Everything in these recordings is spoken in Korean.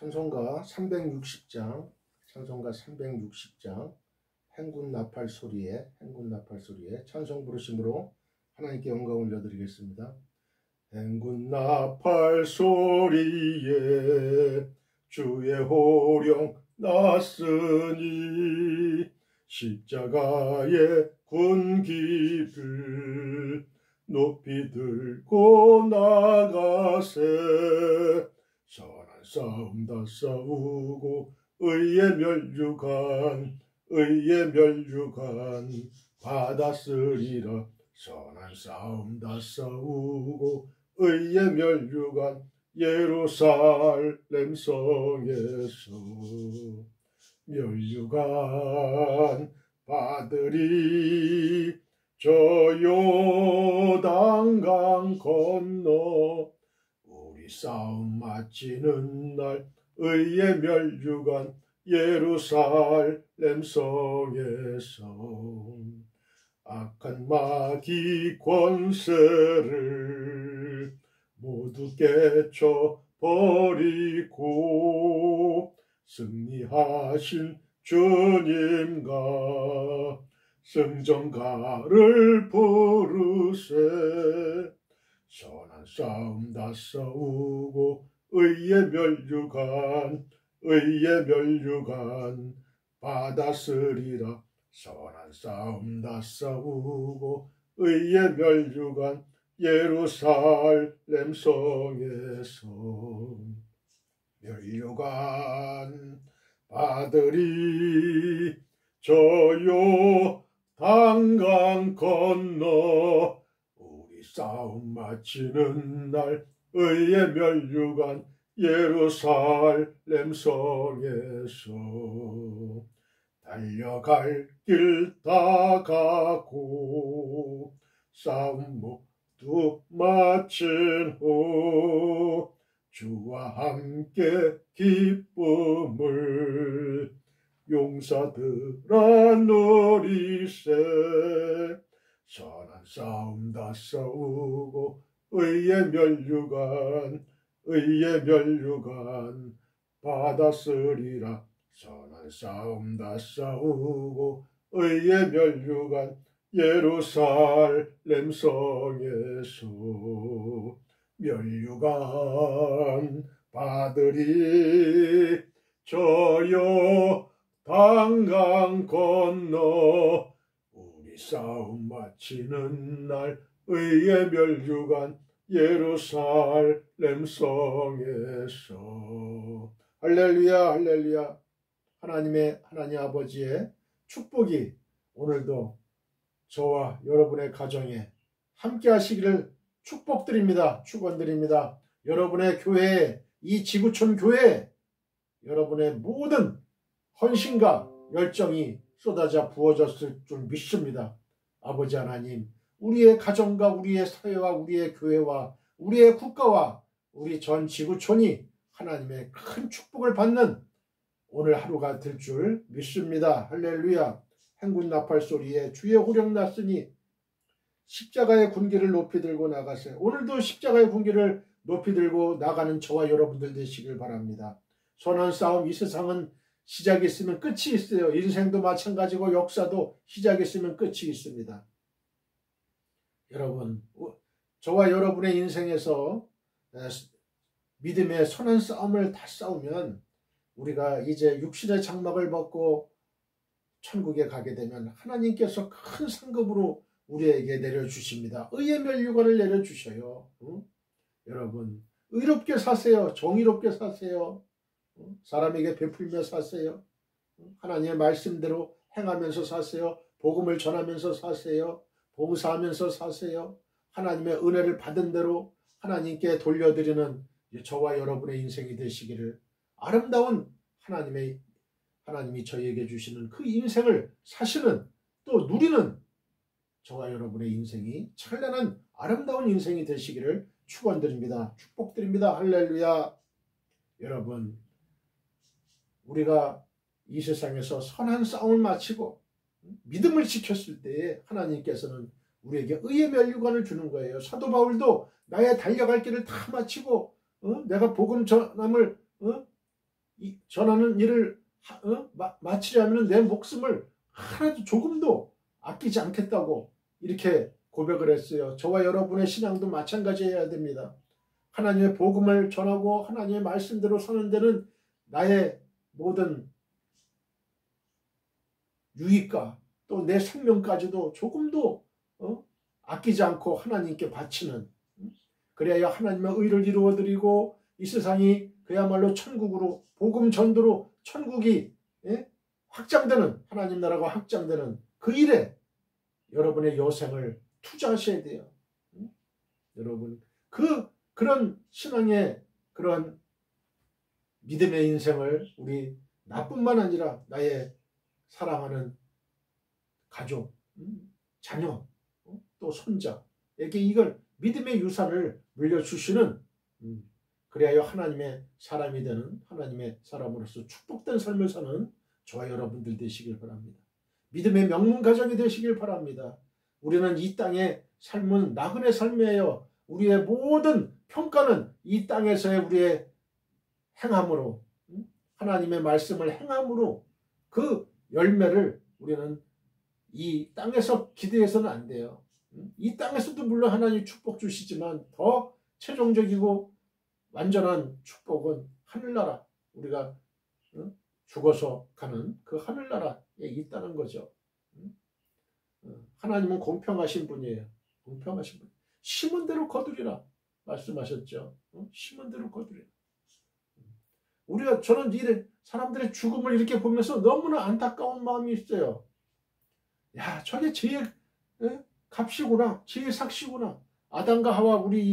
찬송가 360장, 행군 나팔 소리에 찬송 부르심으로 하나님께 영광 올려드리겠습니다. 행군 나팔 소리에 주의 호령 났으니 십자가의 군기를 높이 들고 나가세. 선한 싸움 다 싸우고 의의 멸류관 받았으리라. 선한 싸움 다 싸우고 의의 멸류관 예루살렘 성에서 멸류관 받으리. 저 요단강 건너 우리 싸움 마치는 날 의의 멸류관 예루살렘 성에서 악한 마귀 권세를 모두 깨쳐버리고 승리하신 주님과 승전가를 부르세. 선한 싸움 다 싸우고 의의 멸류관 받았으리라. 선한 싸움 다 싸우고 의의 멸류관 예루살렘 성에서 멸류관 받으리. 저요 단강 건너 우리 싸움 마치는 날 의의 멸류관 예루살렘 성에서 달려갈 길 다 가고 싸움 모두 마친 후 주와 함께 기쁨을 용사들아 누리세. 선한 싸움 다 싸우고 의의 멸류관 받았으리라. 선한 싸움 다 싸우고 의의 멸류관 예루살렘 성에서 멸류관 받으리. 저요 단강 건너 우리 싸움 마치는 날 의의 멸류관 예루살렘 성에서. 할렐루야, 할렐루야. 하나님 아버지의 축복이 오늘도 저와 여러분의 가정에 함께 하시기를 축원드립니다. 여러분의 교회에, 이 지구촌 교회에 여러분의 모든 헌신과 열정이 쏟아져 부어졌을 줄 믿습니다. 아버지 하나님, 우리의 가정과 우리의 사회와 우리의 교회와 우리의 국가와 우리 전 지구촌이 하나님의 큰 축복을 받는 오늘 하루가 될 줄 믿습니다. 할렐루야. 행군 나팔 소리에 주의 호령 났으니 십자가의 군기를 높이 들고 나가세. 오늘도 십자가의 군기를 높이 들고 나가는 저와 여러분들 되시길 바랍니다. 선한 싸움, 이 세상은 시작이 있으면 끝이 있어요. 인생도 마찬가지고 역사도 시작이 있으면 끝이 있습니다. 여러분, 저와 여러분의 인생에서 믿음의 선한 싸움을 다 싸우면 우리가 이제 육신의 장막을 벗고 천국에 가게 되면 하나님께서 큰 상급으로 우리에게 내려주십니다. 의의 멸류관을 내려주셔요. 여러분, 의롭게 사세요. 정의롭게 사세요. 사람에게 베풀며 사세요. 하나님의 말씀대로 행하면서 사세요. 복음을 전하면서 사세요. 봉사하면서 사세요. 하나님의 은혜를 받은 대로 하나님께 돌려드리는 저와 여러분의 인생이 되시기를, 아름다운 하나님이 저희에게 주시는 그 인생을 사시는, 또 누리는 저와 여러분의 인생이 찬란한 아름다운 인생이 되시기를 축원드립니다. 축복드립니다. 할렐루야. 여러분, 우리가 이 세상에서 선한 싸움을 마치고 믿음을 지켰을 때에 하나님께서는 우리에게 의의 멸류관을 주는 거예요. 사도 바울도 나의 달려갈 길을 다 마치고 내가 복음 전함을 전하는 일을 마치려면 내 목숨을 하나도 조금도 아끼지 않겠다고 이렇게 고백을 했어요. 저와 여러분의 신앙도 마찬가지여야 됩니다. 하나님의 복음을 전하고 하나님의 말씀대로 사는 데는 나의 모든 유익과 또 내 생명까지도 조금도 아끼지 않고 하나님께 바치는, 그래야 하나님의 의를 이루어드리고 이 세상이 그야말로 천국으로, 복음 전도로 천국이 확장되는, 하나님 나라가 확장되는 그 일에 여러분의 여생을 투자하셔야 돼요. 여러분 그런 신앙의 그런 믿음의 인생을 우리 나뿐만 아니라 나의 사랑하는 가족, 자녀, 또 손자에게 이걸 믿음의 유산을 물려주시는, 그래야 하나님의 사람이 되는, 하나님의 사람으로서 축복된 삶을 사는 저와 여러분들 되시길 바랍니다. 믿음의 명문 가정이 되시길 바랍니다. 우리는 이 땅의 삶은 나그네 삶이에요. 우리의 모든 평가는 이 땅에서의 우리의 행함으로, 하나님의 말씀을 행함으로 그 열매를 우리는 이 땅에서 기대해서는 안 돼요. 이 땅에서도 물론 하나님 축복 주시지만 더 최종적이고 완전한 축복은 하늘나라, 우리가 죽어서 가는 그 하늘나라에 있다는 거죠. 하나님은 공평하신 분이에요. 공평하신 분. 심은 대로 거두리라 말씀하셨죠. 심은 대로 거두리라. 저는 사람들의 죽음을 이렇게 보면서 너무나 안타까운 마음이 있어요. 야, 저게 죄의 값이구나, 죄의 삭시구나. 아담과 하와, 우리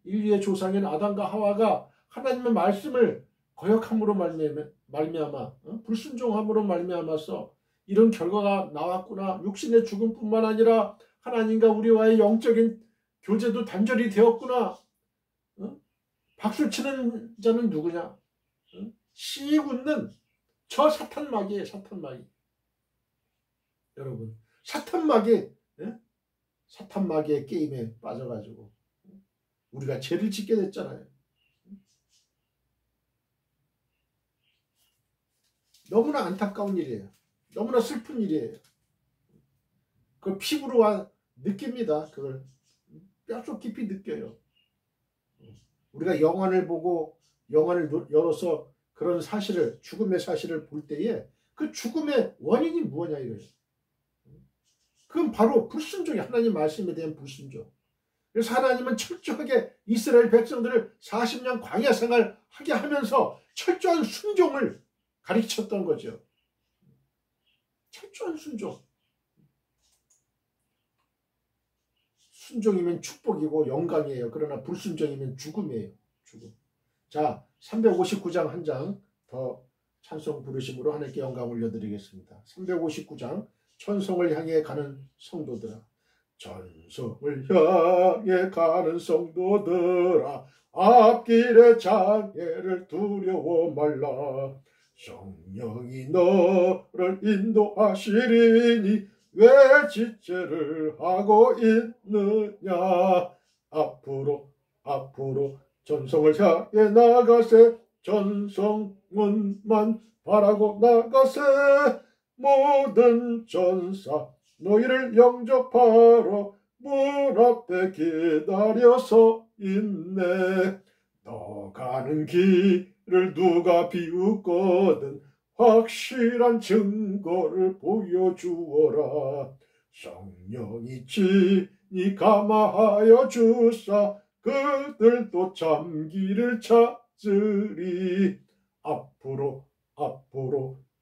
인류의 조상인 아담과 하와가 하나님의 말씀을 거역함으로 말미암아, 불순종함으로 말미암아서 이런 결과가 나왔구나. 육신의 죽음뿐만 아니라 하나님과 우리와의 영적인 교제도 단절이 되었구나. 박수치는 자는 누구냐? 씩 웃는 저 사탄마귀예요. 사탄마귀. 여러분, 사탄마귀의 게임에 빠져가지고 우리가 죄를 짓게 됐잖아요. 너무나 안타까운 일이에요. 너무나 슬픈 일이에요. 그걸 피부로 느낍니다. 그걸 뼛속 깊이 느껴요. 우리가 영화를 보고 영화를 열어서 그런 사실을, 죽음의 사실을 볼 때에 그 죽음의 원인이 뭐냐 이거예요. 그건 바로 불순종이, 하나님 말씀에 대한 불순종. 그래서 하나님은 철저하게 이스라엘 백성들을 40년 광야 생활하게 하면서 철저한 순종을 가르쳤던 거죠. 철저한 순종. 순종이면 축복이고 영광이에요. 그러나 불순종이면 죽음이에요. 죽음. 자, 359장 한 장 더 찬송 부르심으로 하나님께 영광 올려드리겠습니다. 359장, 천성을 향해 가는 성도들아, 천성을 향해 가는 성도들아, 앞길의 장애를 두려워 말라. 성령이 너를 인도하시리니 왜 지체를 하고 있느냐. 앞으로 전성을 향해 나가세. 전성문만 바라고 나가세. 모든 전사 너희를 영접하러 문 앞에 기다려서 있네. 너 가는 길을 누가 비웃거든 확실한 증거를 보여주어라. 성령이 친히 감화하여 주사 그들도 참기를 찾으리. 앞으로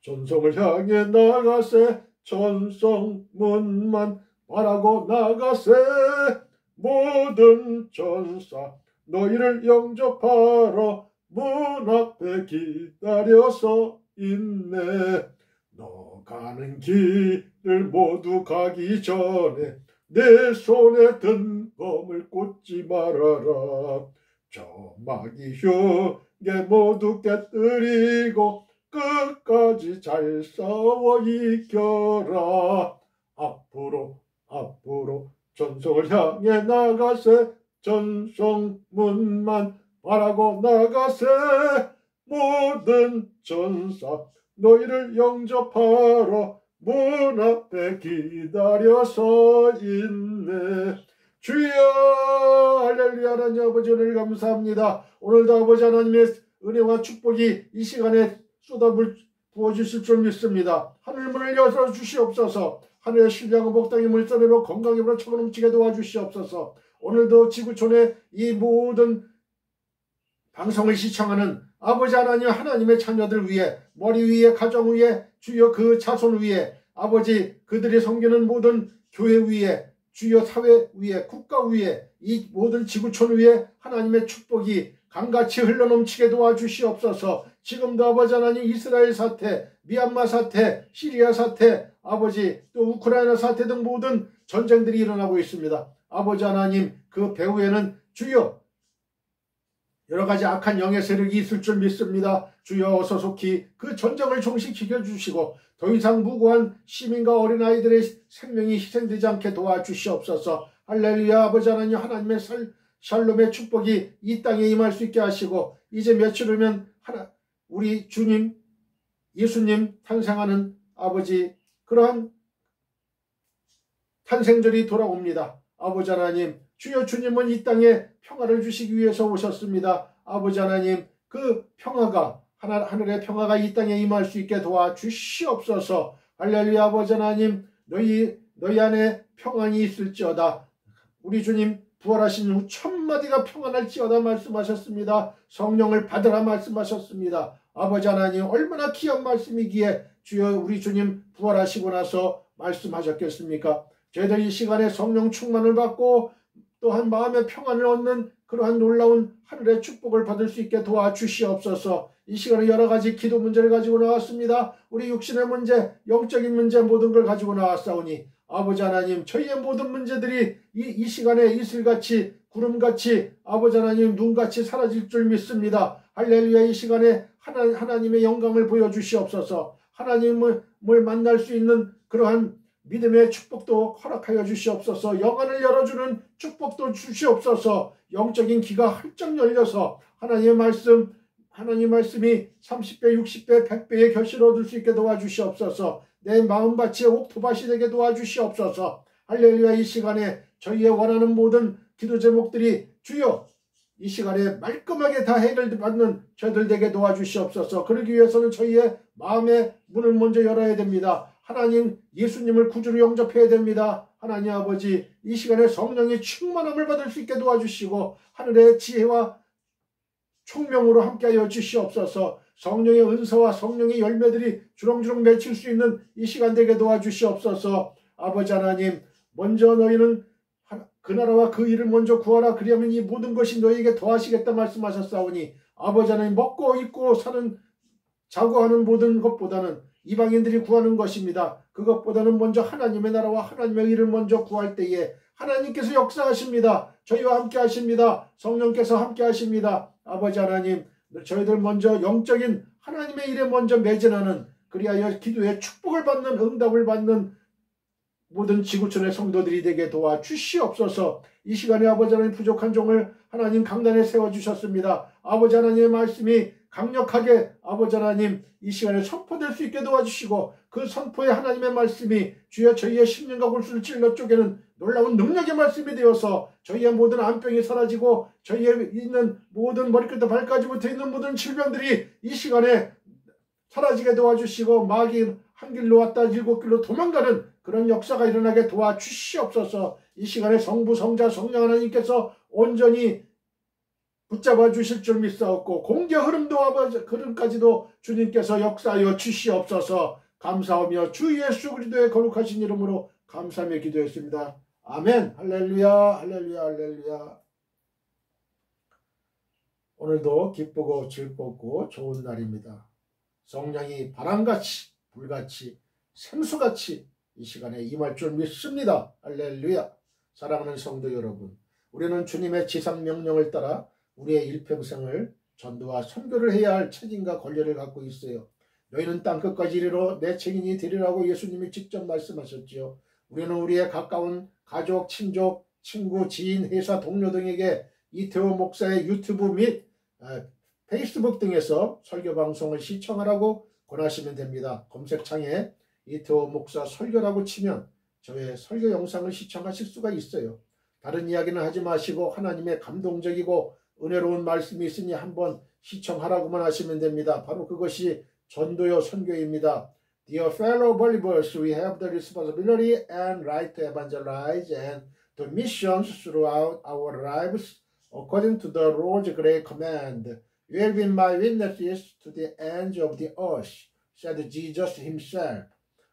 전성을 향해 나가세. 전성문만 바라고 나가세. 모든 전사 너희를 영접하러 문 앞에 기다려서 있네. 너 가는 길을 모두 가기 전에 내 손에 든 검을 꽂지 말아라. 저 마귀 흉에 모두 깨뜨리고 끝까지 잘 싸워 이겨라. 앞으로 전성을 향해 나가세. 전성문만 바라고 나가세. 모든 전사 너희를 영접하러 문 앞에 기다려 서 있네. 주여 할렐루야. 하나님 아버지 오늘 감사합니다. 오늘도 아버지 하나님의 은혜와 축복이 이 시간에 부어주실 줄 믿습니다. 하늘문을 열어 주시옵소서. 하늘의 신령한 복당의 물살로 건강의 물을 차고 넘치게 도와주시옵소서. 오늘도 지구촌의 이 모든 방송을 시청하는 아버지 하나님, 하나님의 자녀들 위해, 머리 위에, 가정 위에, 주여 그 자손 위에, 아버지 그들이 섬기는 모든 교회 위에, 주여 사회 위에, 국가 위에, 이 모든 지구촌 위에 하나님의 축복이 강같이 흘러넘치게 도와주시옵소서. 지금도 아버지 하나님 이스라엘 사태, 미얀마 사태, 시리아 사태, 아버지 또 우크라이나 사태 등 모든 전쟁들이 일어나고 있습니다. 아버지 하나님 그 배후에는 주여 여러 가지 악한 영의 세력이 있을 줄 믿습니다. 주여 어서 속히 그 전쟁을 종식시켜 주시고 더 이상 무고한 시민과 어린아이들의 생명이 희생되지 않게 도와주시옵소서. 할렐루야. 아버지 하나님 하나님의 샬롬의 축복이 이 땅에 임할 수 있게 하시고 이제 며칠 후면 우리 주님 예수님 탄생하는 아버지 그러한 탄생절이 돌아옵니다. 아버지 하나님 주여 주님은 이 땅에 평화를 주시기 위해서 오셨습니다. 아버지 하나님 그 평화가 하늘의 평화가 이 땅에 임할 수 있게 도와주시옵소서. 할렐루야. 아버지 하나님 너희 안에 평안이 있을지어다. 우리 주님 부활하신 후 천마디가 평안할지어다 말씀하셨습니다. 성령을 받으라 말씀하셨습니다. 아버지 하나님 얼마나 귀한 말씀이기에 주여 우리 주님 부활하시고 나서 말씀하셨겠습니까? 저희들 이 시간에 성령 충만을 받고 또한 마음의 평안을 얻는 그러한 놀라운 하늘의 축복을 받을 수 있게 도와주시옵소서. 이 시간에 여러 가지 기도 문제를 가지고 나왔습니다. 우리 육신의 문제, 영적인 문제 모든 걸 가지고 나왔사오니 아버지 하나님 저희의 모든 문제들이 이 시간에 이슬같이 구름같이 아버지 하나님 눈같이 사라질 줄 믿습니다. 할렐루야. 이 시간에 하나님의 영광을 보여주시옵소서. 하나님을 만날 수 있는 그러한 믿음의 축복도 허락하여 주시옵소서. 영안을 열어주는 축복도 주시옵소서. 영적인 귀가 활짝 열려서 하나님의 말씀이 30배, 60배, 100배의 결실을 얻을 수 있게 도와주시옵소서. 내 마음밭이 옥토밭이 되게 도와주시옵소서. 할렐루야. 이 시간에 저희의 원하는 모든 기도 제목들이 주여 이 시간에 말끔하게 다 해결받는 저희들 되게 도와주시옵소서. 그러기 위해서는 저희의 마음의 문을 먼저 열어야 됩니다. 하나님 예수님을 구주로 영접해야 됩니다. 하나님 아버지 이 시간에 성령의 충만함을 받을 수 있게 도와주시고 하늘의 지혜와 총명으로 함께하여 주시옵소서. 성령의 은사와 성령의 열매들이 주렁주렁 맺힐 수 있는 이 시간 되게 도와주시옵소서. 아버지 하나님 먼저 너희는 그 나라와 그 일을 먼저 구하라. 그리하면 이 모든 것이 너희에게 더하시겠다 말씀하셨사오니 아버지 하나님 먹고 입고 사는 자고 하는 모든 것보다는 이방인들이 구하는 것입니다. 그것보다는 먼저 하나님의 나라와 하나님의 일을 먼저 구할 때에 하나님께서 역사하십니다. 저희와 함께 하십니다. 성령께서 함께 하십니다. 아버지 하나님 저희들 먼저 영적인 하나님의 일에 먼저 매진하는 그리하여 기도에 축복을 받는 응답을 받는 모든 지구촌의 성도들이 되게 도와주시옵소서. 이 시간에 아버지 하나님 부족한 종을 하나님 강단에 세워주셨습니다. 아버지 하나님의 말씀이 강력하게 아버지 하나님 이 시간에 선포될 수 있게 도와주시고 그 선포에 하나님의 말씀이 주여 저희의 심령과 골수를 찔러 쪼개는 놀라운 능력의 말씀이 되어서 저희의 모든 안병이 사라지고 저희의 있는 모든 머리끝부터 발까지 붙어 있는 모든 질병들이 이 시간에 사라지게 도와주시고 마귀 한 길로 왔다 일곱 길로 도망가는 그런 역사가 일어나게 도와주시옵소서. 이 시간에 성부 성자 성령 하나님께서 온전히 붙잡아 주실 줄 믿사옵고 공개 흐름까지도 주님께서 역사하여 주시옵소서. 감사하며 주 예수 그리스도의 거룩하신 이름으로 감사하며 기도했습니다. 아멘. 할렐루야 할렐루야 할렐루야. 오늘도 기쁘고 즐겁고 좋은 날입니다. 성령이 바람같이 불같이 생수같이 이 시간에 임할 줄 믿습니다. 할렐루야. 사랑하는 성도 여러분, 우리는 주님의 지상명령을 따라 우리의 일평생을 전도와 선교를 해야 할 책임과 권리를 갖고 있어요. 너희는 땅끝까지 이르러 내 책임이 되리라고 예수님이 직접 말씀하셨지요. 우리는 우리의 가까운 가족, 친족, 친구, 지인, 회사, 동료 등에게 이태호 목사의 유튜브 및 페이스북 등에서 설교 방송을 시청하라고 권하시면 됩니다. 검색창에 이태호 목사 설교라고 치면 저의 설교 영상을 시청하실 수가 있어요. 다른 이야기는 하지 마시고 하나님의 감동적이고 은혜로운 말씀이 있으니 한번 시청하라고만 하시면 됩니다. 바로 그것이 전도요 선교입니다. Dear fellow believers, we have the responsibility and right to evangelize and to missions throughout our lives according to the Lord's great command. You have been my witnesses to the ends of the earth, said Jesus himself.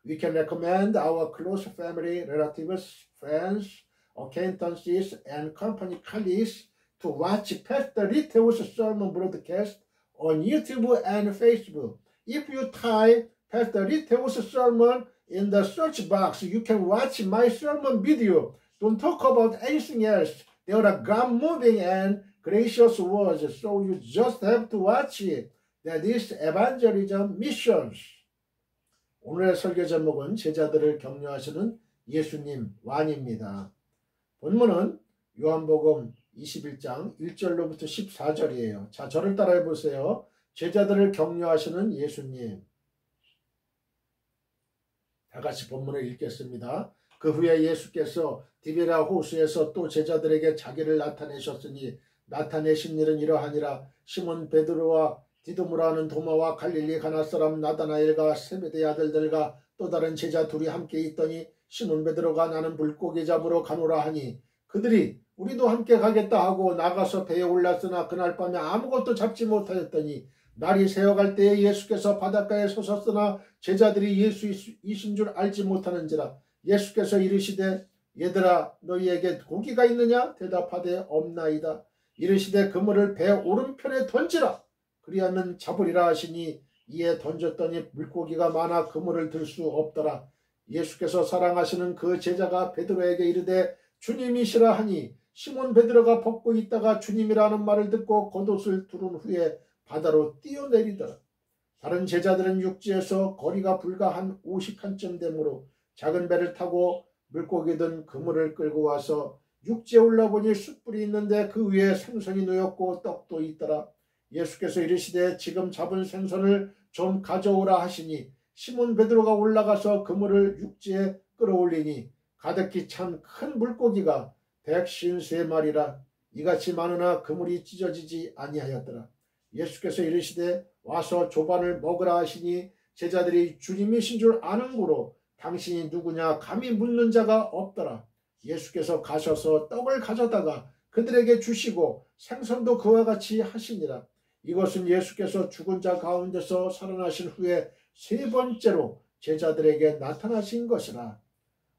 We can recommend our close family, relatives, friends, acquaintances, and company colleagues to watch Pastor Littlew's sermon broadcast on YouTube and Facebook. If you type Pastor Littlew's sermon in the search box, you can watch my sermon video. Don't talk about anything else. There are God-moving and gracious words, so you just have to watch it. That is evangelism missions. 오늘의 설교 제목은 제자들을 격려하시는 예수님 완입니다. 본문은 요한복음 21장 1절로부터 14절이에요. 자, 저를 따라해 보세요. 제자들을 격려하시는 예수님. 다 같이 본문을 읽겠습니다. 그 후에 예수께서 디베랴 호수에서 또 제자들에게 자기를 나타내셨으니 나타내신 일은 이러하니라. 시몬 베드로와 디도무라 하는 도마와 갈릴리 가나 사람 나다나엘과 세베대의 아들들과 또 다른 제자 둘이 함께 있더니 시몬 베드로가 나는 물고기 잡으러 가노라 하니 그들이 우리도 함께 가겠다 하고 나가서 배에 올랐으나 그날 밤에 아무것도 잡지 못하였더니 날이 새어갈 때에 예수께서 바닷가에 서셨으나 제자들이 예수이신 줄 알지 못하는지라. 예수께서 이르시되 얘들아 너희에게 고기가 있느냐? 대답하되 없나이다. 이르시되 그물을 배 오른편에 던지라. 그리하면 잡으리라 하시니 이에 던졌더니 물고기가 많아 그물을 들 수 없더라. 예수께서 사랑하시는 그 제자가 베드로에게 이르되 주님이시라 하니 시몬 베드로가 벗고 있다가 주님이라는 말을 듣고 겉옷을 두른 후에 바다로 뛰어내리더라. 다른 제자들은 육지에서 거리가 불과 한 50칸쯤 되므로 작은 배를 타고 물고기 든 그물을 끌고 와서 육지에 올라보니 숯불이 있는데 그 위에 생선이 놓였고 떡도 있더라. 예수께서 이르시되 지금 잡은 생선을 좀 가져오라 하시니 시몬 베드로가 올라가서 그물을 육지에 끌어올리니 가득히 찬 큰 물고기가 153마리라. 이같이 많으나 그물이 찢어지지 아니하였더라. 예수께서 이르시되 와서 조반을 먹으라 하시니 제자들이 주님이신 줄 아는고로 당신이 누구냐 감히 묻는 자가 없더라. 예수께서 가셔서 떡을 가져다가 그들에게 주시고 생선도 그와 같이 하시니라. 이것은 예수께서 죽은 자 가운데서 살아나신 후에 세 번째로 제자들에게 나타나신 것이라.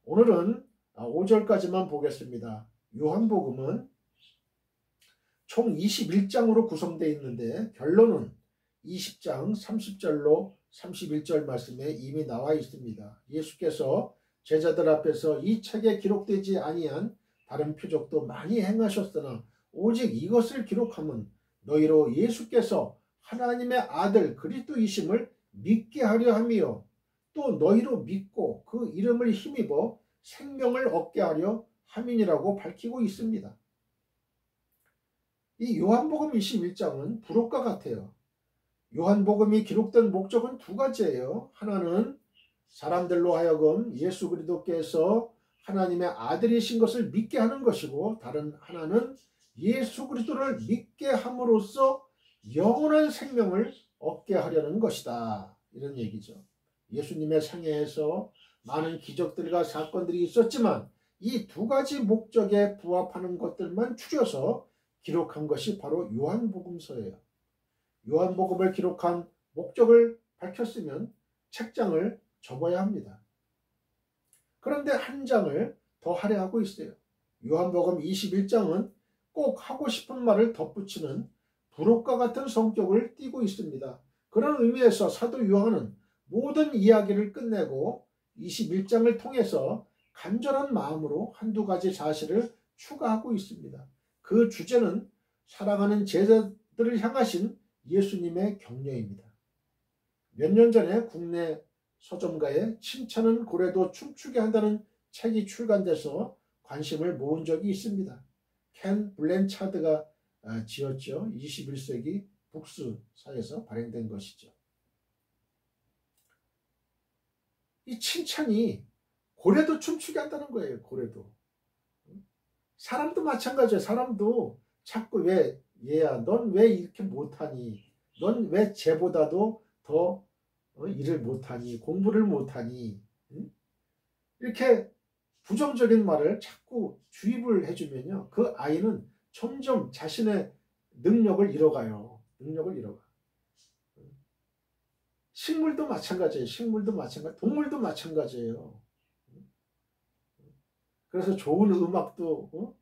오늘은 5절까지만 보겠습니다. 요한복음은 총 21장으로 구성되어 있는데 결론은 20장 30절로 31절 말씀에 이미 나와 있습니다. 예수께서 제자들 앞에서 이 책에 기록되지 아니한 다른 표적도 많이 행하셨으나 오직 이것을 기록함은 너희로 예수께서 하나님의 아들 그리스도이심을 믿게 하려 함이요 또 너희로 믿고 그 이름을 힘입어 생명을 얻게 하려 함이니라고 밝히고 있습니다. 이 요한복음 21장은 부록과 같아요. 요한복음이 기록된 목적은 두 가지예요. 하나는 사람들로 하여금 예수 그리스도께서 하나님의 아들이신 것을 믿게 하는 것이고 다른 하나는 예수 그리스도를 믿게 함으로써 영원한 생명을 얻게 하려는 것이다. 이런 얘기죠. 예수님의 생애에서 많은 기적들과 사건들이 있었지만 이 두 가지 목적에 부합하는 것들만 추려서 기록한 것이 바로 요한복음서예요. 요한복음을 기록한 목적을 밝혔으면 책장을 접어야 합니다. 그런데 한 장을 더 할애하고 있어요. 요한복음 21장은 꼭 하고 싶은 말을 덧붙이는 부록과 같은 성격을 띠고 있습니다. 그런 의미에서 사도 요한은 모든 이야기를 끝내고 21장을 통해서 간절한 마음으로 한두 가지 사실을 추가하고 있습니다. 그 주제는 사랑하는 제자들을 향하신 예수님의 격려입니다. 몇 년 전에 국내 서점가에 칭찬은 고래도 춤추게 한다는 책이 출간돼서 관심을 모은 적이 있습니다. 켄 블랜차드가 지었죠. 21세기 북수사에서 발행된 것이죠. 이 칭찬이 고래도 춤추게 한다는 거예요. 고래도. 사람도 마찬가지예요. 사람도 자꾸 왜 얘야 넌 왜 이렇게 못하니? 넌 왜 쟤보다도 더 일을 못하니? 공부를 못하니? 응? 이렇게 부정적인 말을 자꾸 주입을 해주면요. 그 아이는 점점 자신의 능력을 잃어가요. 능력을 잃어가. 식물도 마찬가지예요. 식물도 마찬가지, 동물도 마찬가지예요. 그래서 좋은 음악도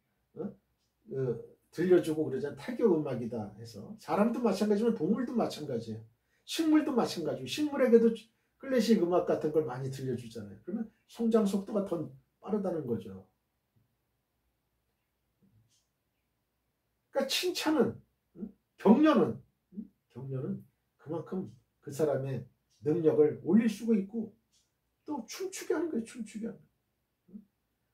들려주고 그러잖아요. 태교 음악이다 해서. 사람도 마찬가지지만 동물도 마찬가지예요. 식물도 마찬가지고 식물에게도 클래식 음악 같은 걸 많이 들려주잖아요. 그러면 성장 속도가 더 빠르다는 거죠. 그러니까 칭찬은, 격려는 그만큼 그 사람의 능력을 올릴 수가 있고 또 춤추게 하는 거예요. 춤추게 하는 거예요.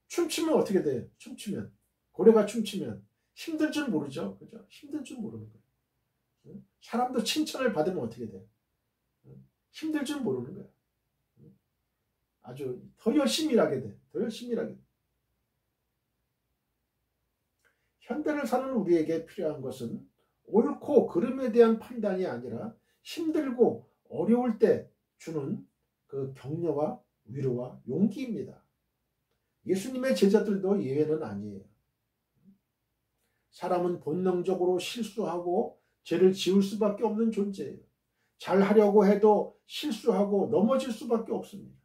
춤추면 어떻게 돼요? 춤추면 고래가 춤추면 힘들 줄 모르죠. 그죠? 힘들 줄 모르는 거예요. 사람도 칭찬을 받으면 어떻게 돼요? 힘들 줄 모르는 거예요. 아주 더 열심히 일하게 돼. 더 열심히 일하게 돼. 현대를 사는 우리에게 필요한 것은 옳고 그름에 대한 판단이 아니라 힘들고 어려울 때 주는 그 격려와 위로와 용기입니다. 예수님의 제자들도 예외는 아니에요. 사람은 본능적으로 실수하고 죄를 지을 수밖에 없는 존재예요. 잘하려고 해도 실수하고 넘어질 수밖에 없습니다.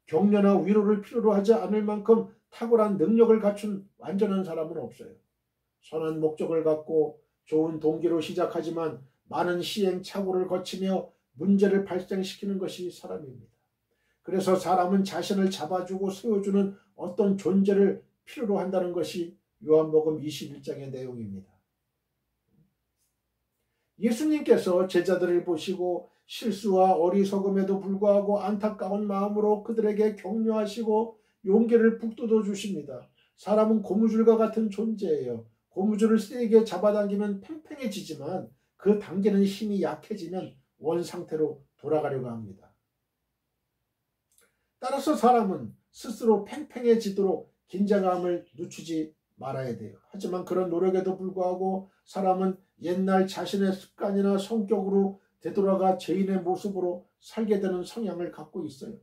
격려나 위로를 필요로 하지 않을 만큼 탁월한 능력을 갖춘 완전한 사람은 없어요. 선한 목적을 갖고 좋은 동기로 시작하지만 많은 시행착오를 거치며 문제를 발생시키는 것이 사람입니다. 그래서 사람은 자신을 잡아주고 세워주는 어떤 존재를 필요로 한다는 것이 요한복음 21장의 내용입니다. 예수님께서 제자들을 보시고 실수와 어리석음에도 불구하고 안타까운 마음으로 그들에게 격려하시고 용기를 북돋워 주십니다. 사람은 고무줄과 같은 존재예요. 고무줄을 세게 잡아당기면 팽팽해지지만 그 당기는 힘이 약해지면 원상태로 돌아가려고 합니다. 따라서 사람은 스스로 팽팽해지도록 긴장감을 늦추지 말아야 돼요. 하지만 그런 노력에도 불구하고 사람은 옛날 자신의 습관이나 성격으로 되돌아가 죄인의 모습으로 살게 되는 성향을 갖고 있어요.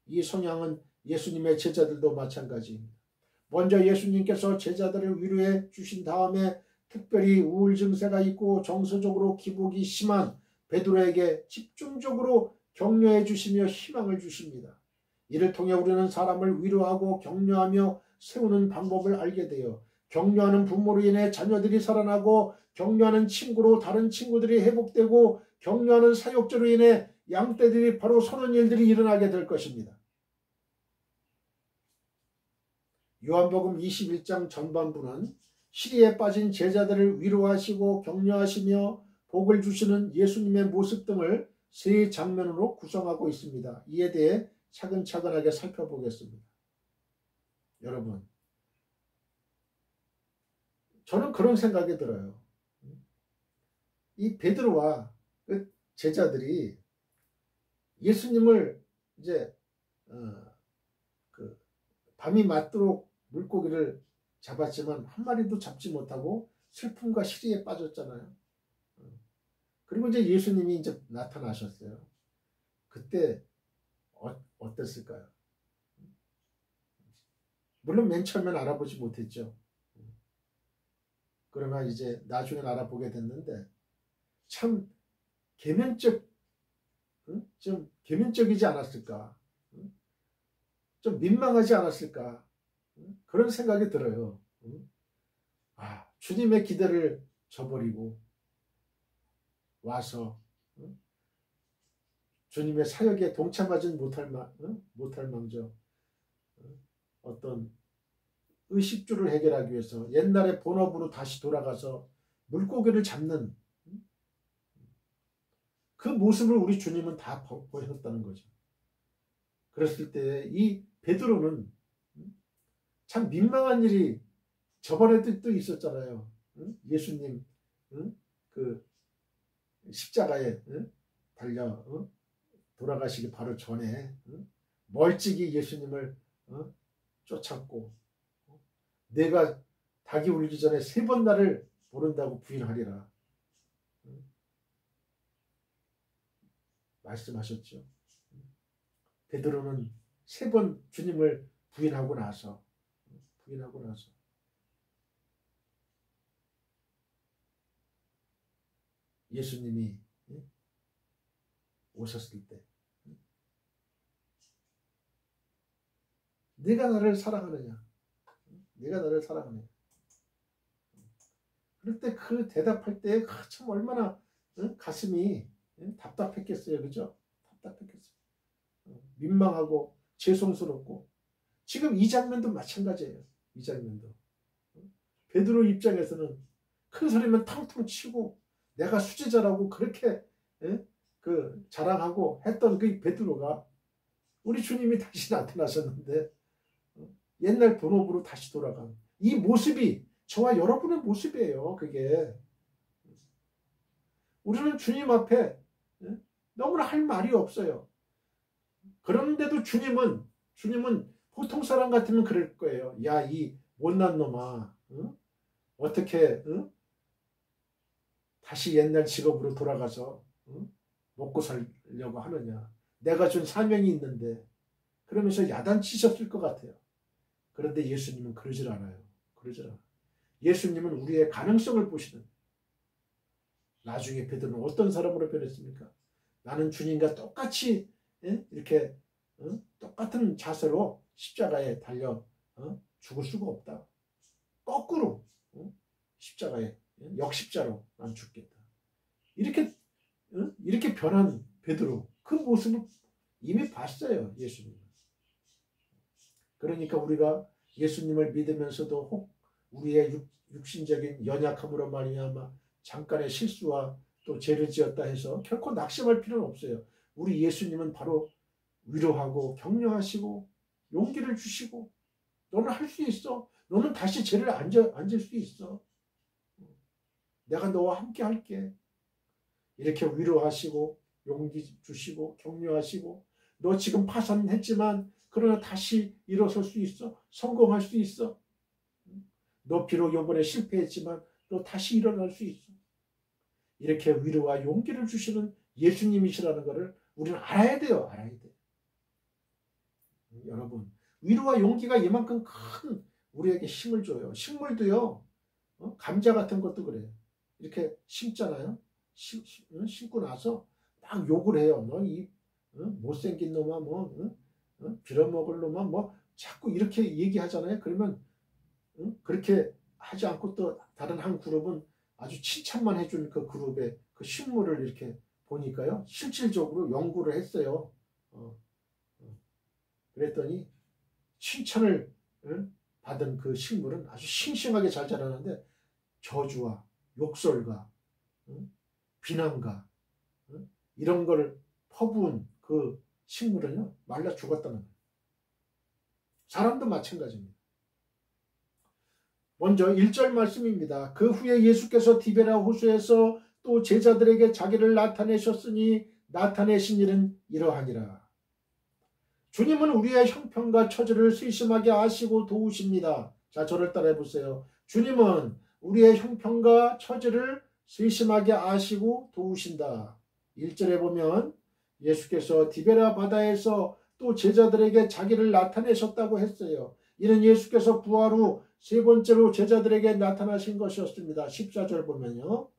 이 성향은 예수님의 제자들도 마찬가지입니다. 먼저 예수님께서 제자들을 위로해 주신 다음에 특별히 우울 증세가 있고 정서적으로 기복이 심한 베드로에게 집중적으로 격려해 주시며 희망을 주십니다. 이를 통해 우리는 사람을 위로하고 격려하며 세우는 방법을 알게 돼요. 격려하는 부모로 인해 자녀들이 살아나고 격려하는 친구로 다른 친구들이 회복되고 격려하는 사역자로 인해 양떼들이 바로 선한 일들이 일어나게 될 것입니다. 요한복음 21장 전반부는 시리에 빠진 제자들을 위로하시고 격려하시며 복을 주시는 예수님의 모습 등을 세 장면으로 구성하고 있습니다. 이에 대해 차근차근하게 살펴보겠습니다. 여러분, 저는 그런 생각이 들어요. 이 베드로와 그 제자들이 예수님을 이제 밤이 맞도록 물고기를 잡았지만 한 마리도 잡지 못하고 슬픔과 시리에 빠졌잖아요. 그리고 이제 예수님이 이제 나타나셨어요. 그때 어땠을까요? 물론 맨 처음엔 알아보지 못했죠. 그러나 이제 나중엔 알아보게 됐는데 참 좀 계면적이지 않았을까? 좀 민망하지 않았을까? 그런 생각이 들어요. 주님의 기대를 저버리고 와서 주님의 사역에 동참하지 못할 망정 어떤 의식주를 해결하기 위해서 옛날의 본업으로 다시 돌아가서 물고기를 잡는 그 모습을 우리 주님은 다 보셨다는 거죠. 그랬을 때 이 베드로는 참 민망한 일이 저번에도 또 있었잖아요. 예수님 십자가에 달려 돌아가시기 바로 전에 멀찍이 예수님을 쫓았고 내가 닭이 울기 전에 3번 나를 모른다고 부인하리라 말씀하셨죠. 베드로는 3번 주님을 부인하고 나서 예수님이 오셨을 때 내가 나를 사랑하느냐? 내가 나를 사랑하느냐? 그럴 때 그 대답할 때 참 얼마나 가슴이 답답했겠어요. 그죠? 답답했겠어요. 민망하고 죄송스럽고 지금 이 장면도 마찬가지예요. 이 장면도 베드로 입장에서는 큰 소리면 탕탕 치고 내가 수제자라고 그렇게 그 자랑하고 했던 그 베드로가 우리 주님이 다시 나타나셨는데 옛날 본업으로 다시 돌아간 이 모습이 저와 여러분의 모습이에요. 그게 우리는 주님 앞에 너무나 할 말이 없어요. 그런데도 주님은 보통 사람 같으면 그럴 거예요. 야, 이 못난 놈아, 어떻게 다시 옛날 직업으로 돌아가서 먹고 살려고 하느냐. 내가 준 사명이 있는데 그러면서 야단치셨을 것 같아요. 그런데 예수님은 그러질 않아요. 예수님은 우리의 가능성을 보시는 나중에 베드로는 어떤 사람으로 변했습니까? 나는 주님과 똑같이 이렇게 똑같은 자세로 십자가에 달려 죽을 수가 없다. 거꾸로 십자가에 역십자로 난 죽겠다. 이렇게 변한 베드로 그 모습을 이미 봤어요. 예수님은. 그러니까 우리가 예수님을 믿으면서도 혹 우리의 육신적인 연약함으로 말미암아 잠깐의 실수와 또 죄를 지었다 해서 결코 낙심할 필요는 없어요. 우리 예수님은 바로 위로하고 격려하시고 용기를 주시고 너는 할 수 있어. 너는 다시 죄를 앉을 수 있어. 내가 너와 함께 할게. 이렇게 위로하시고 용기 주시고 격려하시고 너 지금 파산했지만 그러나 다시 일어설 수 있어. 성공할 수 있어. 너 비록 이번에 실패했지만 너 다시 일어날 수 있어. 이렇게 위로와 용기를 주시는 예수님이시라는 것을 우리는 알아야 돼요. 여러분, 위로와 용기가 이만큼 큰 우리에게 힘을 줘요. 식물도요. 감자 같은 것도 그래요. 이렇게 심잖아요. 심고 나서 막 욕을 해요. 너 이 못생긴 놈아 빌어먹을 놈아 자꾸 이렇게 얘기하잖아요. 그러면 그렇게 하지 않고 또 다른 한 그룹은 아주 칭찬만 해준 그 그룹의 그 식물을 이렇게 보니까요. 실질적으로 연구를 했어요. 그랬더니 칭찬을 받은 그 식물은 아주 싱싱하게 잘 자라는데 저주와 욕설과 비난과 이런 걸 퍼부은 그 식물은요. 말라 죽었다는 거예요. 사람도 마찬가지입니다. 먼저 1절 말씀입니다. 그 후에 예수께서 디베라 호수에서 또 제자들에게 자기를 나타내셨으니 나타내신 일은 이러하니라. 주님은 우리의 형편과 처지를 세심하게 아시고 도우십니다. 자, 저를 따라해 보세요. 주님은 우리의 형편과 처지를 세심하게 아시고 도우신다. 1절에 보면 예수께서 디베라 바다에서 또 제자들에게 자기를 나타내셨다고 했어요. 이는 예수께서 부활 후 3번째로 제자들에게 나타나신 것이었습니다. 14절 보면요.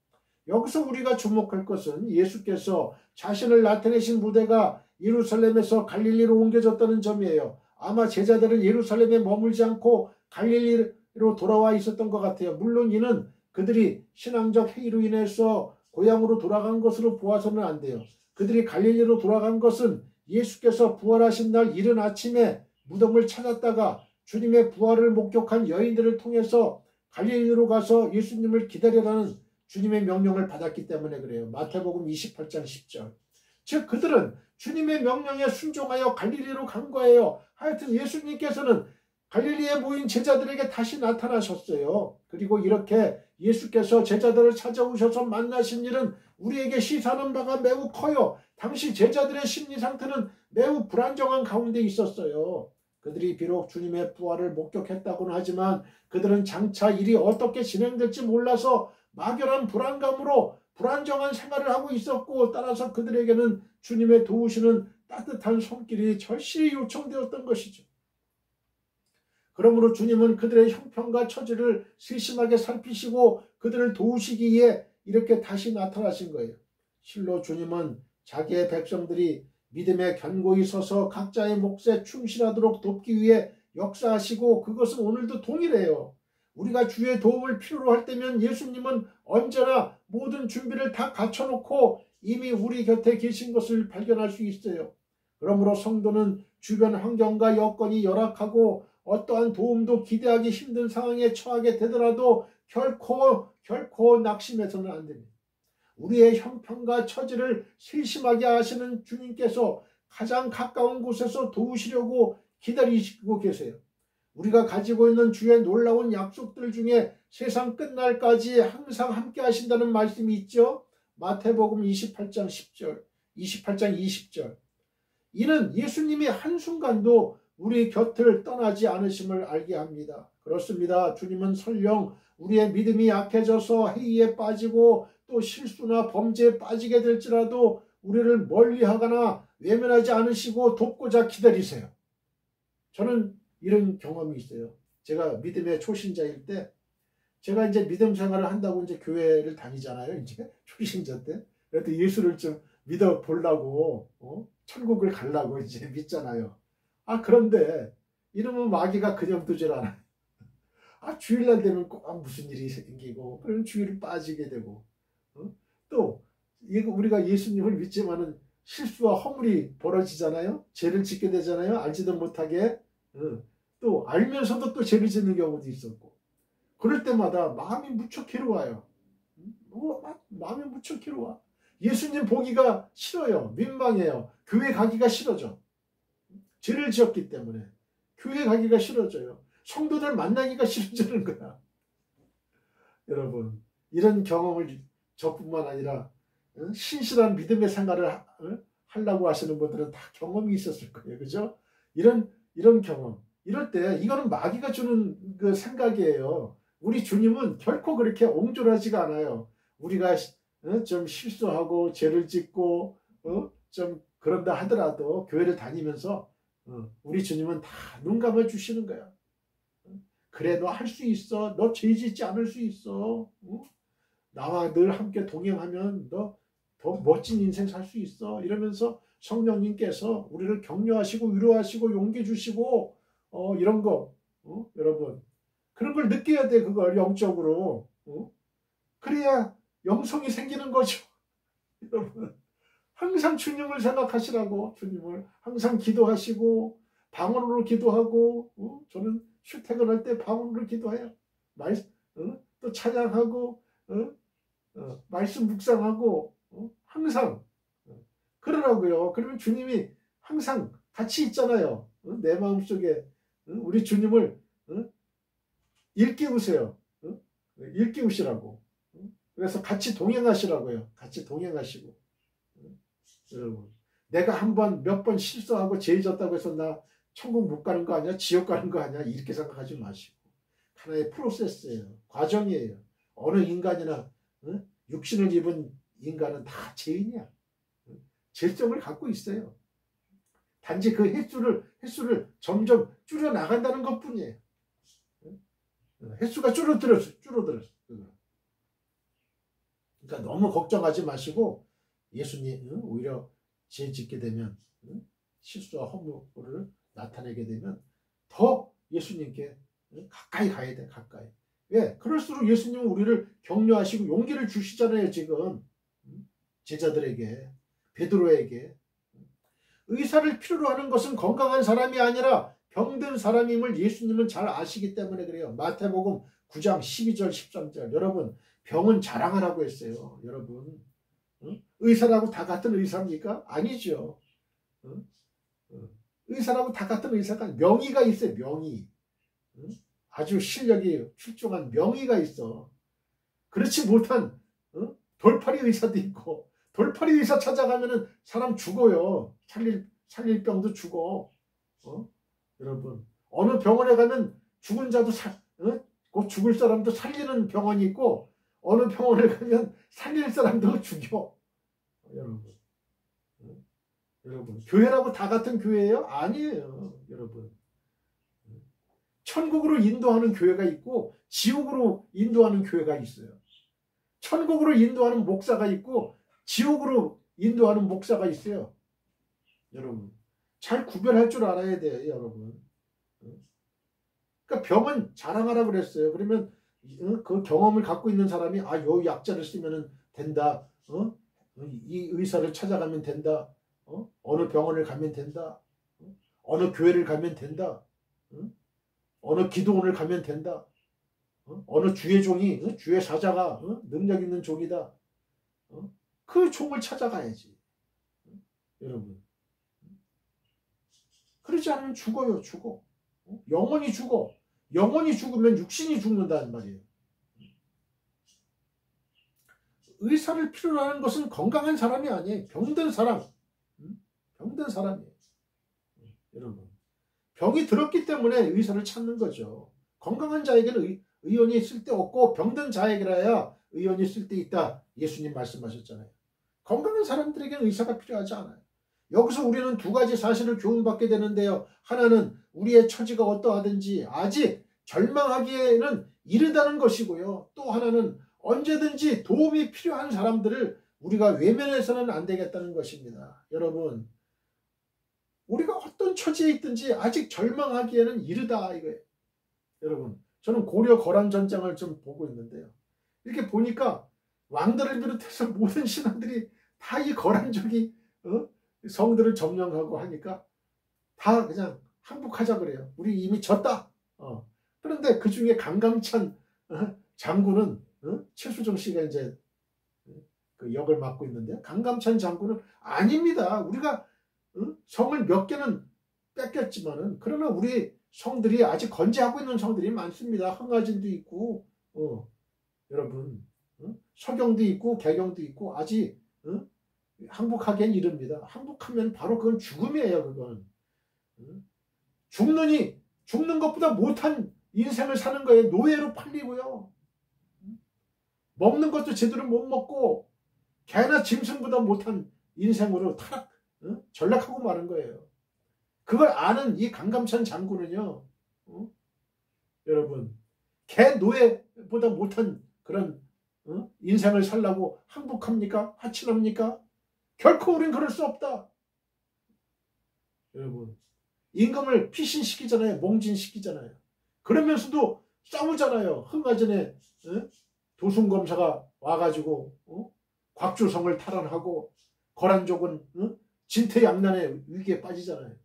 여기서 우리가 주목할 것은 예수께서 자신을 나타내신 무대가 예루살렘에서 갈릴리로 옮겨졌다는 점이에요. 아마 제자들은 예루살렘에 머물지 않고 갈릴리로 돌아와 있었던 것 같아요. 물론 이는 그들이 신앙적 회의로 인해서 고향으로 돌아간 것으로 보아서는 안 돼요. 그들이 갈릴리로 돌아간 것은 예수께서 부활하신 날 이른 아침에 무덤을 찾았다가 주님의 부활을 목격한 여인들을 통해서 갈릴리로 가서 예수님을 기다리라는 주님의 명령을 받았기 때문에 그래요. 마태복음 28장 10절. 즉 그들은 주님의 명령에 순종하여 갈릴리로 간 거예요. 하여튼 예수님께서는 갈릴리에 모인 제자들에게 다시 나타나셨어요. 그리고 이렇게 예수께서 제자들을 찾아오셔서 만나신 일은 우리에게 시사하는 바가 매우 커요. 당시 제자들의 심리 상태는 매우 불안정한 가운데 있었어요. 그들이 비록 주님의 부활을 목격했다고는 하지만 그들은 장차 일이 어떻게 진행될지 몰라서 막연한 불안감으로 불안정한 생활을 하고 있었고, 따라서 그들에게는 주님의 도우시는 따뜻한 손길이 절실히 요청되었던 것이죠. 그러므로 주님은 그들의 형편과 처지를 세심하게 살피시고 그들을 도우시기 위해 이렇게 다시 나타나신 거예요. 실로 주님은 자기의 백성들이 믿음에 견고히 서서 각자의 몫에 충실하도록 돕기 위해 역사하시고, 그것은 오늘도 동일해요. 우리가 주의 도움을 필요로 할 때면 예수님은 언제나 모든 준비를 다 갖춰놓고 이미 우리 곁에 계신 것을 발견할 수 있어요. 그러므로 성도는 주변 환경과 여건이 열악하고 어떠한 도움도 기대하기 힘든 상황에 처하게 되더라도 결코 낙심해서는 안 됩니다. 우리의 형편과 처지를 세심하게 아시는 주님께서 가장 가까운 곳에서 도우시려고 기다리시고 계세요. 우리가 가지고 있는 주의 놀라운 약속들 중에 세상 끝날까지 항상 함께 하신다는 말씀이 있죠. 마태복음 28장 10절, 28장 20절. 이는 예수님이 한순간도 우리 곁을 떠나지 않으심을 알게 합니다. 그렇습니다. 주님은 설령 우리의 믿음이 약해져서 해이에 빠지고 또 실수나 범죄에 빠지게 될지라도 우리를 멀리하거나 외면하지 않으시고 돕고자 기다리세요. 저는 이런 경험이 있어요. 제가 믿음의 초신자일 때, 제가 이제 믿음 생활을 한다고 이제 교회를 다니잖아요. 이제 초신자 때. 그래도 예수를 좀 믿어 보려고, 천국을 가려고 이제 믿잖아요. 그런데 이러면 마귀가 그냥 두질 않아요. 주일날 되면 꼭 무슨 일이 생기고, 그럼 주일을 빠지게 되고, 또 우리가 예수님을 믿지만은 실수와 허물이 벌어지잖아요. 죄를 짓게 되잖아요. 알지도 못하게. 또 알면서도 또 죄를 짓는 경우도 있었고, 그럴 때마다 마음이 무척 괴로워요. 마음이 무척 괴로워. 예수님 보기가 싫어요. 민망해요. 교회 가기가 싫어져. 죄를 지었기 때문에 교회 가기가 싫어져요. 성도들 만나기가 싫어지는 거야. 여러분, 이런 경험을 저뿐만 아니라 신실한 믿음의 생활을 하려고 하시는 분들은 다 경험이 있었을 거예요. 그죠? 이런 경험. 이럴 때 이거는 마귀가 주는 그 생각이에요. 우리 주님은 결코 그렇게 옹졸하지가 않아요. 우리가 좀 실수하고 죄를 짓고 좀 그런다 하더라도 교회를 다니면서 우리 주님은 다 눈 감아 주시는 거야. 그래, 너 할 수 있어. 너 죄 짓지 않을 수 있어. 나와 늘 함께 동행하면 너 더 멋진 인생 살 수 있어. 이러면서 성령님께서 우리를 격려하시고 위로하시고 용기 주시고 이런 거 여러분, 그런 걸 느껴야 돼. 그걸 영적으로. 그래야 영성이 생기는 거죠. 여러분, 항상 주님을 생각하시라고. 주님을 항상 기도하시고 방언으로 기도하고, 저는 출퇴근할 때 방언으로 기도해요. 또 찬양하고 말씀 묵상하고 항상 그러라고요. 그러면 주님이 항상 같이 있잖아요. 내 마음속에 우리 주님을 일깨우세요. 일깨우시라고. 그래서 같이 동행하시라고요. 같이 동행하시고. 여러분, 내가 몇 번 실수하고 죄 졌다고 해서 나 천국 못 가는 거 아니야? 지옥 가는 거 아니야? 이렇게 생각하지 마시고, 하나의 프로세스예요. 과정이에요. 어느 인간이나 육신을 입은 인간은 다 죄인이야. 죄성을 갖고 있어요. 단지 그 횟수를 점점 줄여 나간다는 것뿐이에요. 횟수가 줄어들었어. 그러니까 너무 걱정하지 마시고, 예수님 오히려 죄 짓게 되면 실수와 허물을 나타내게 되면 더 예수님께 가까이 가야 돼. 가까이. 왜? 그럴수록 예수님은 우리를 격려하시고 용기를 주시잖아요. 지금 제자들에게, 베드로에게. 의사를 필요로 하는 것은 건강한 사람이 아니라 병든 사람임을 예수님은 잘 아시기 때문에 그래요. 마태복음 9장 12절 13절. 여러분, 병은 자랑하라고 했어요. 여러분, 의사라고 다 같은 의사입니까? 아니죠. 의사라고 다 같은 의사가 명의가 있어요. 명의. 아주 실력이 출중한 명의가 있어. 그렇지 못한 돌팔이 의사도 있고, 돌팔이 의사 찾아가면은 사람 죽어요. 살릴 병도 죽어. 여러분, 어느 병원에 가면 죽은 자도 곧 죽을 사람도 살리는 병원이 있고, 어느 병원에 가면 살릴 사람도 죽여. 여러분, 여러분, 교회라고 다 같은 교회예요? 아니에요. 여러분, 천국으로 인도하는 교회가 있고 지옥으로 인도하는 교회가 있어요. 천국으로 인도하는 목사가 있고 지옥으로 인도하는 목사가 있어요. 여러분, 잘 구별할 줄 알아야 돼요. 여러분, 그러니까 병은 자랑하라 그랬어요. 그러면 그 경험을 갖고 있는 사람이 요 약자를 쓰면 된다. 이 의사를 찾아가면 된다. 어느 병원을 가면 된다. 어느 교회를 가면 된다. 어느 기도원을 가면 된다. 어느 주의 종이, 주의 사자가 능력 있는 종이다. 그 종을 찾아가야지. 여러분, 그러지 않으면 죽어요. 죽어. 영원히 죽어. 영원히 죽으면 육신이 죽는다는 말이에요. 의사를 필요로 하는 것은 건강한 사람이 아니에요. 병든 사람. 병든 사람이에요. 여러분, 병이 들었기 때문에 의사를 찾는 거죠. 건강한 자에게는 의원이 쓸데없고 병든 자에게라야 의원이 쓸데있다. 예수님 말씀하셨잖아요. 건강한 사람들에게는 의사가 필요하지 않아요. 여기서 우리는 두 가지 사실을 교훈받게 되는데요. 하나는 우리의 처지가 어떠하든지 아직 절망하기에는 이르다는 것이고요. 또 하나는 언제든지 도움이 필요한 사람들을 우리가 외면해서는 안 되겠다는 것입니다. 여러분, 우리가 어떤 처지에 있든지 아직 절망하기에는 이르다 이거예요. 여러분, 저는 고려 거란 전쟁을 좀 보고 있는데요. 이렇게 보니까 왕들을 비롯해서 모든 신하들이 다 이 거란족이 성들을 점령하고 하니까 다 그냥 항복하자 그래요. 우리 이미 졌다. 그런데 그 중에 강감찬 장군은 최수종 씨가 이제 그 역을 맡고 있는데, 강감찬 장군은 아닙니다. 우리가 성을 몇 개는 뺏겼지만은 그러나 우리 성들이 아직 건재하고 있는 성들이 많습니다. 흥하진도 있고 여러분 서경도 있고 개경도 있고 아직 항복하기엔 이릅니다. 항복하면 바로 그건 죽음이에요. 그건 죽는 것보다 못한 인생을 사는 거예요. 노예로 팔리고요. 먹는 것도 제대로 못 먹고 개나 짐승보다 못한 인생으로 전락하고 마는 거예요. 그걸 아는 이 강감찬 장군은요, 여러분, 개 노예보다 못한 그런 인생을 살라고 항복합니까? 하친합니까? 결코 우린 그럴 수 없다. 여러분, 임금을 피신시키잖아요. 몽진시키잖아요. 그러면서도 싸우잖아요. 흥하전에 도순검사가 와가지고 곽주성을 탈환하고 거란족은 진퇴양난의 위기에 빠지잖아요.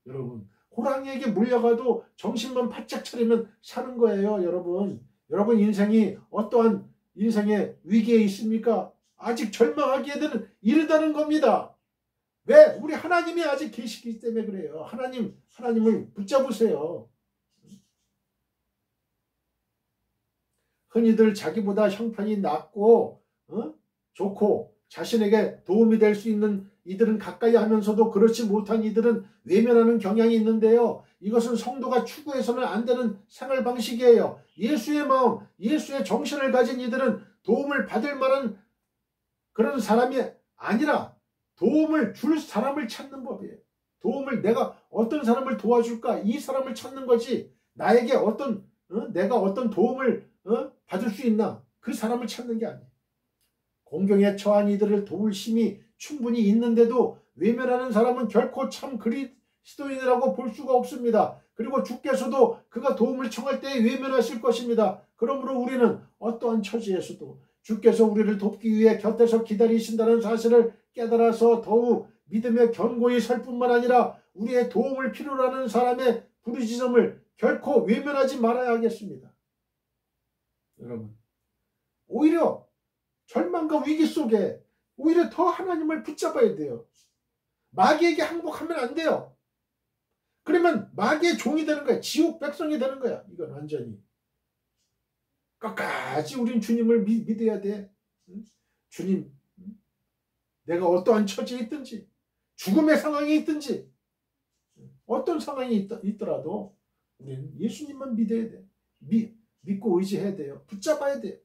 여러분, 호랑이에게 물려가도 정신만 바짝 차리면 사는 거예요. 여러분 인생이 어떠한 인생의 위기에 있습니까? 아직 절망하기에는 이르다는 겁니다. 왜? 우리 하나님이 아직 계시기 때문에 그래요. 하나님을 붙잡으세요. 흔히들 자기보다 형편이 낫고 좋고 자신에게 도움이 될 수 있는 이들은 가까이 하면서도 그렇지 못한 이들은 외면하는 경향이 있는데요. 이것은 성도가 추구해서는 안 되는 생활 방식이에요. 예수의 마음, 예수의 정신을 가진 이들은 도움을 받을 만한 그런 사람이 아니라 도움을 줄 사람을 찾는 법이에요. 내가 어떤 사람을 도와줄까? 이 사람을 찾는 거지. 나에게 내가 어떤 도움을 받을 수 있나? 그 사람을 찾는 게 아니에요. 공경에 처한 이들을 도울 힘이 충분히 있는데도 외면하는 사람은 결코 참 그리스도인이라고 볼 수가 없습니다. 그리고 주께서도 그가 도움을 청할 때 외면하실 것입니다. 그러므로 우리는 어떠한 처지에서도 주께서 우리를 돕기 위해 곁에서 기다리신다는 사실을 깨달아서 더욱 믿음에 견고히 설 뿐만 아니라 우리의 도움을 필요로 하는 사람의 부르짖음을 결코 외면하지 말아야 하겠습니다. 여러분, 오히려 절망과 위기 속에 오히려 더 하나님을 붙잡아야 돼요. 마귀에게 항복하면 안 돼요. 그러면 마귀의 종이 되는 거야. 지옥 백성이 되는 거야. 이건 완전히. 끝까지 우린 주님을 믿어야 돼. 주님, 내가 어떠한 처지에 있든지, 죽음의 상황에 있든지, 어떤 상황이 있더라도 우리는 예수님만 믿어야 돼. 믿고 의지해야 돼요. 붙잡아야 돼요.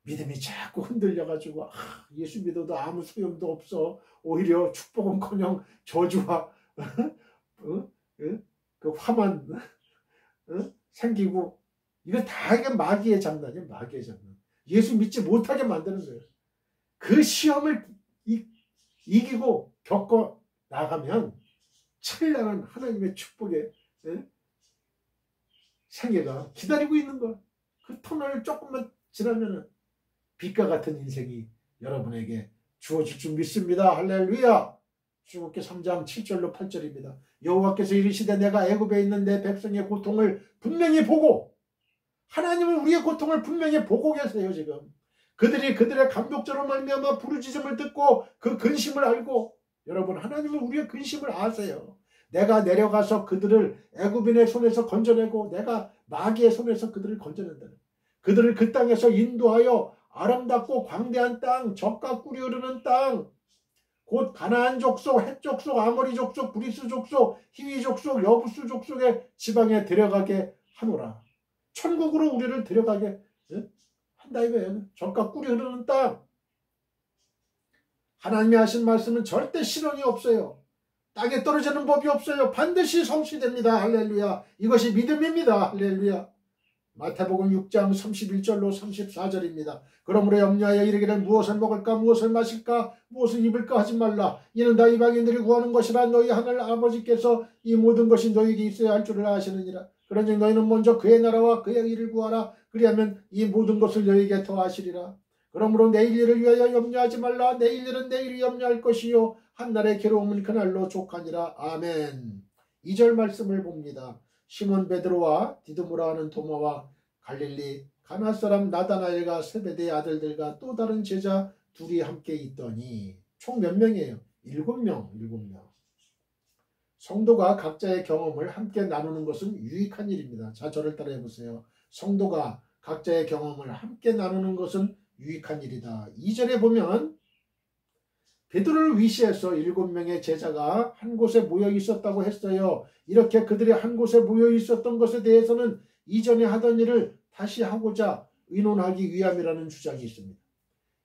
믿음이 자꾸 흔들려가지고 예수 믿어도 아무 소용도 없어. 오히려 축복은커녕 저주와 그 화만 생기고, 이거 다 이게 마귀의 장난이에요. 마귀의 장난. 예수 믿지 못하게 만드는 거예요. 그 시험을 이기고 겪어 나가면 찬란한 하나님의 축복의 생애가 기다리고 있는 거야. 그 터널을 조금만 지나면은 빛과 같은 인생이 여러분에게 주어질 줄 믿습니다. 할렐루야. 출애굽기 3장 7절로 8절입니다. 여호와께서 이르시되 내가 애굽에 있는 내 백성의 고통을 분명히 보고, 하나님은 우리의 고통을 분명히 보고 계세요. 지금 그들이 그들의 감독자로 말미암아 부르짖음을 듣고 그 근심을 알고, 여러분 하나님은 우리의 근심을 아세요. 내가 내려가서 그들을 애굽인의 손에서 건져내고 내가 마귀의 손에서 그들을 건져낸다. 그들을 그 땅에서 인도하여 아름답고 광대한 땅, 젖과 꿀이 흐르는 땅, 곧 가나안 족속, 헷 족속, 아모리 족속, 브리스 족속, 히위 족속, 여부스 족속의 지방에 데려가게 하노라. 천국으로 우리를 데려가게 한다 이거예요. 젖과 꿀이 흐르는 땅. 하나님이 하신 말씀은 절대 실언이 없어요. 땅에 떨어지는 법이 없어요. 반드시 성취됩니다. 할렐루야. 이것이 믿음입니다. 할렐루야. 마태복음 6장 31절로 34절입니다. 그러므로 염려하여 이르기를 무엇을 먹을까 무엇을 마실까 무엇을 입을까 하지 말라. 이는 다 이방인들이 구하는 것이라. 너희 하늘 아버지께서 이 모든 것이 너희에게 있어야 할 줄을 아시느니라. 그러니 너희는 먼저 그의 나라와 그의 일을 구하라. 그리하면 이 모든 것을 너희에게 더하시리라. 그러므로 내일 일을 위하여 염려하지 말라. 내일 일은 내일이 염려할 것이요 한날의 괴로움은 그날로 족하니라. 아멘. 2절 말씀을 봅니다. 시몬 베드로와 디두모라 하는 도마와 갈릴리 가나 사람 나다나엘과 세베대의 아들들과 또 다른 제자 둘이 함께 있더니, 총 몇 명이에요? 7명. 성도가 각자의 경험을 함께 나누는 것은 유익한 일입니다. 자, 저를 따라해 보세요. 성도가 각자의 경험을 함께 나누는 것은 유익한 일이다. 2절에 보면 베드로를 위시해서 7명의 제자가 한 곳에 모여 있었다고 했어요. 이렇게 그들이 한 곳에 모여 있었던 것에 대해서는 이전에 하던 일을 다시 하고자 의논하기 위함이라는 주장이 있습니다.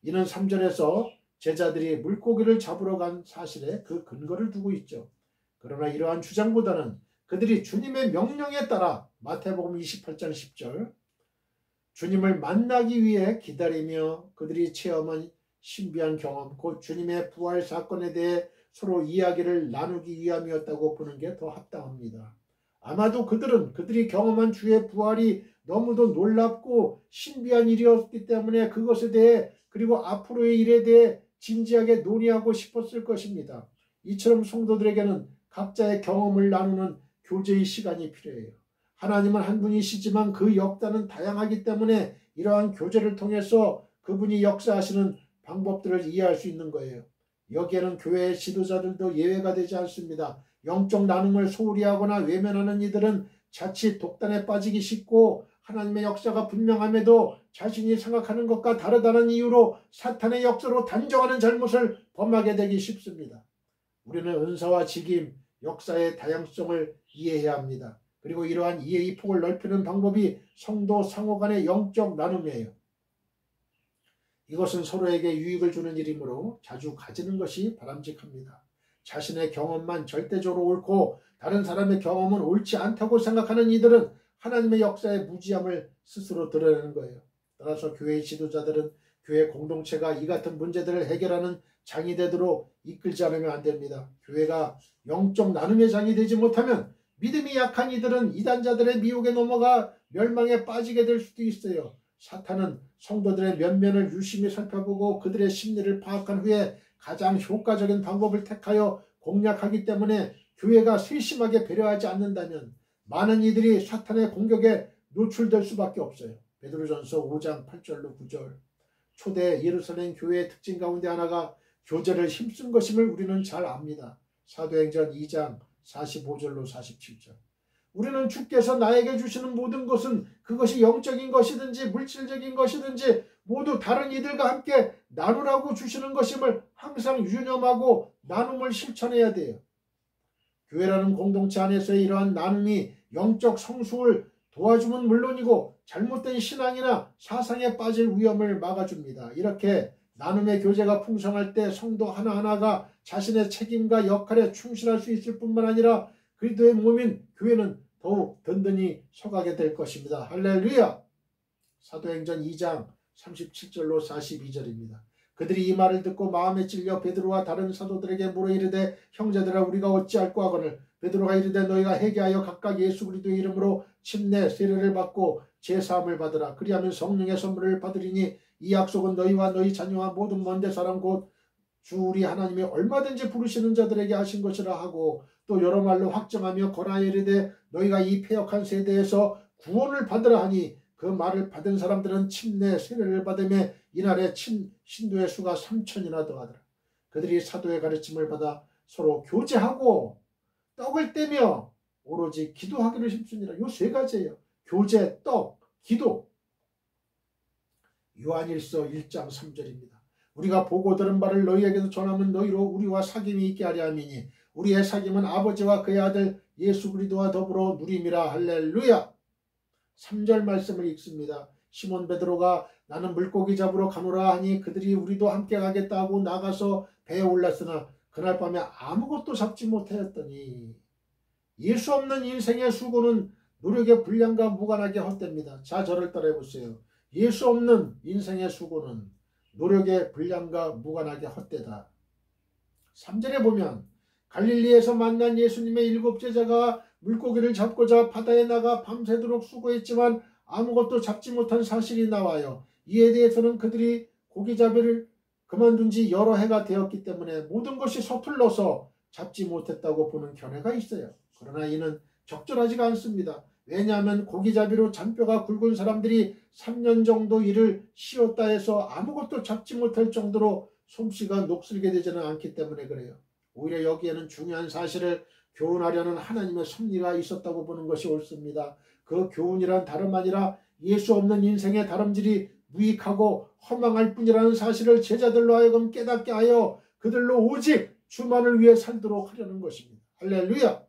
이는 3절에서 제자들이 물고기를 잡으러 간 사실에 그 근거를 두고 있죠. 그러나 이러한 주장보다는 그들이 주님의 명령에 따라 마태복음 28장 10절 주님을 만나기 위해 기다리며 그들이 체험한 신비한 경험, 곧 주님의 부활 사건에 대해 서로 이야기를 나누기 위함이었다고 보는 게 더 합당합니다. 아마도 그들이 경험한 주의 부활이 너무도 놀랍고 신비한 일이었기 때문에 그것에 대해, 그리고 앞으로의 일에 대해 진지하게 논의하고 싶었을 것입니다. 이처럼 성도들에게는 각자의 경험을 나누는 교제의 시간이 필요해요. 하나님은 한 분이시지만 그 역사는 다양하기 때문에 이러한 교제를 통해서 그분이 역사하시는 방법들을 이해할 수 있는 거예요. 여기에는 교회의 지도자들도 예외가 되지 않습니다. 영적 나눔을 소홀히 하거나 외면하는 이들은 자칫 독단에 빠지기 쉽고, 하나님의 역사가 분명함에도 자신이 생각하는 것과 다르다는 이유로 사탄의 역사로 단정하는 잘못을 범하게 되기 쉽습니다. 우리는 은사와 직임, 역사의 다양성을 이해해야 합니다. 그리고 이러한 이해의 폭을 넓히는 방법이 성도 상호 간의 영적 나눔이에요. 이것은 서로에게 유익을 주는 일이므로 자주 가지는 것이 바람직합니다. 자신의 경험만 절대적으로 옳고 다른 사람의 경험은 옳지 않다고 생각하는 이들은 하나님의 역사의 무지함을 스스로 드러내는 거예요. 따라서 교회의 지도자들은 교회 공동체가 이 같은 문제들을 해결하는 장이 되도록 이끌지 않으면 안 됩니다. 교회가 영적 나눔의 장이 되지 못하면 믿음이 약한 이들은 이단자들의 미혹에 넘어가 멸망에 빠지게 될 수도 있어요. 사탄은 성도들의 면면을 유심히 살펴보고 그들의 심리를 파악한 후에 가장 효과적인 방법을 택하여 공략하기 때문에 교회가 세심하게 배려하지 않는다면 많은 이들이 사탄의 공격에 노출될 수밖에 없어요. 베드로전서 5장 8절로 9절. 초대 예루살렘 교회의 특징 가운데 하나가 교제를 힘쓴 것임을 우리는 잘 압니다. 사도행전 2장 45절로 47절. 우리는 주께서 나에게 주시는 모든 것은 그것이 영적인 것이든지 물질적인 것이든지 모두 다른 이들과 함께 나누라고 주시는 것임을 항상 유념하고 나눔을 실천해야 돼요. 교회라는 공동체 안에서의 이러한 나눔이 영적 성숙을 도와주면 물론이고 잘못된 신앙이나 사상에 빠질 위험을 막아줍니다. 이렇게 나눔의 교제가 풍성할 때 성도 하나하나가 자신의 책임과 역할에 충실할 수 있을 뿐만 아니라 그리스도의 몸인 교회는 더욱 든든히 서가게 될 것입니다. 할렐루야! 사도행전 2장 37절로 42절입니다. 그들이 이 말을 듣고 마음에 찔려 베드로와 다른 사도들에게 물어 이르되 형제들아 우리가 어찌할꼬 하거늘 베드로가 이르되 너희가 회개하여 각각 예수 그리스도의 이름으로 침례 세례를 받고 제사함을 받으라. 그리하면 성령의 선물을 받으리니 이 약속은 너희와 너희 자녀와 모든 먼데 사람 곧 주 우리 하나님이 얼마든지 부르시는 자들에게 하신 것이라 하고 또 여러 말로 확정하며 권하여 이르되 너희가 이 패역한 세대에서 구원을 받으라 하니 그 말을 받은 사람들은 침례 세례를 받으며 이날에 신도의 수가 3,000이나 더하더라. 그들이 사도의 가르침을 받아 서로 교제하고 떡을 떼며 오로지 기도하기를 힘쓰니라. 요 세 가지예요. 교제, 떡, 기도. 요한일서 1장 3절입니다. 우리가 보고 들은 바를 너희에게도 전하면 너희로 우리와 사귐이 있게 하려 함이니 우리의 사귐은 아버지와 그의 아들 예수 그리스도와 더불어 누림이라. 할렐루야. 3절 말씀을 읽습니다. 시몬 베드로가 나는 물고기 잡으러 가노라 하니 그들이 우리도 함께 가겠다 하고 나가서 배에 올랐으나 그날 밤에 아무것도 잡지 못하였더니 예수 없는 인생의 수고는 노력의 분량과 무관하게 헛됩니다. 자, 저를 따라해보세요. 예수 없는 인생의 수고는 노력의 분량과 무관하게 헛되다. 3절에 보면 갈릴리에서 만난 예수님의 7 제자가 물고기를 잡고자 바다에 나가 밤새도록 수고했지만 아무것도 잡지 못한 사실이 나와요. 이에 대해서는 그들이 고기잡이를 그만둔 지 여러 해가 되었기 때문에 모든 것이 서툴러서 잡지 못했다고 보는 견해가 있어요. 그러나 이는 적절하지가 않습니다. 왜냐하면 고기잡이로 잔뼈가 굵은 사람들이 3년 정도 일을 쉬었다 해서 아무것도 잡지 못할 정도로 솜씨가 녹슬게 되지는 않기 때문에 그래요. 오히려 여기에는 중요한 사실을 교훈하려는 하나님의 섭리가 있었다고 보는 것이 옳습니다. 그 교훈이란 다름 아니라 예수 없는 인생의 다름질이 무익하고 허망할 뿐이라는 사실을 제자들로 하여금 깨닫게 하여 그들로 오직 주만을 위해 살도록 하려는 것입니다. 할렐루야!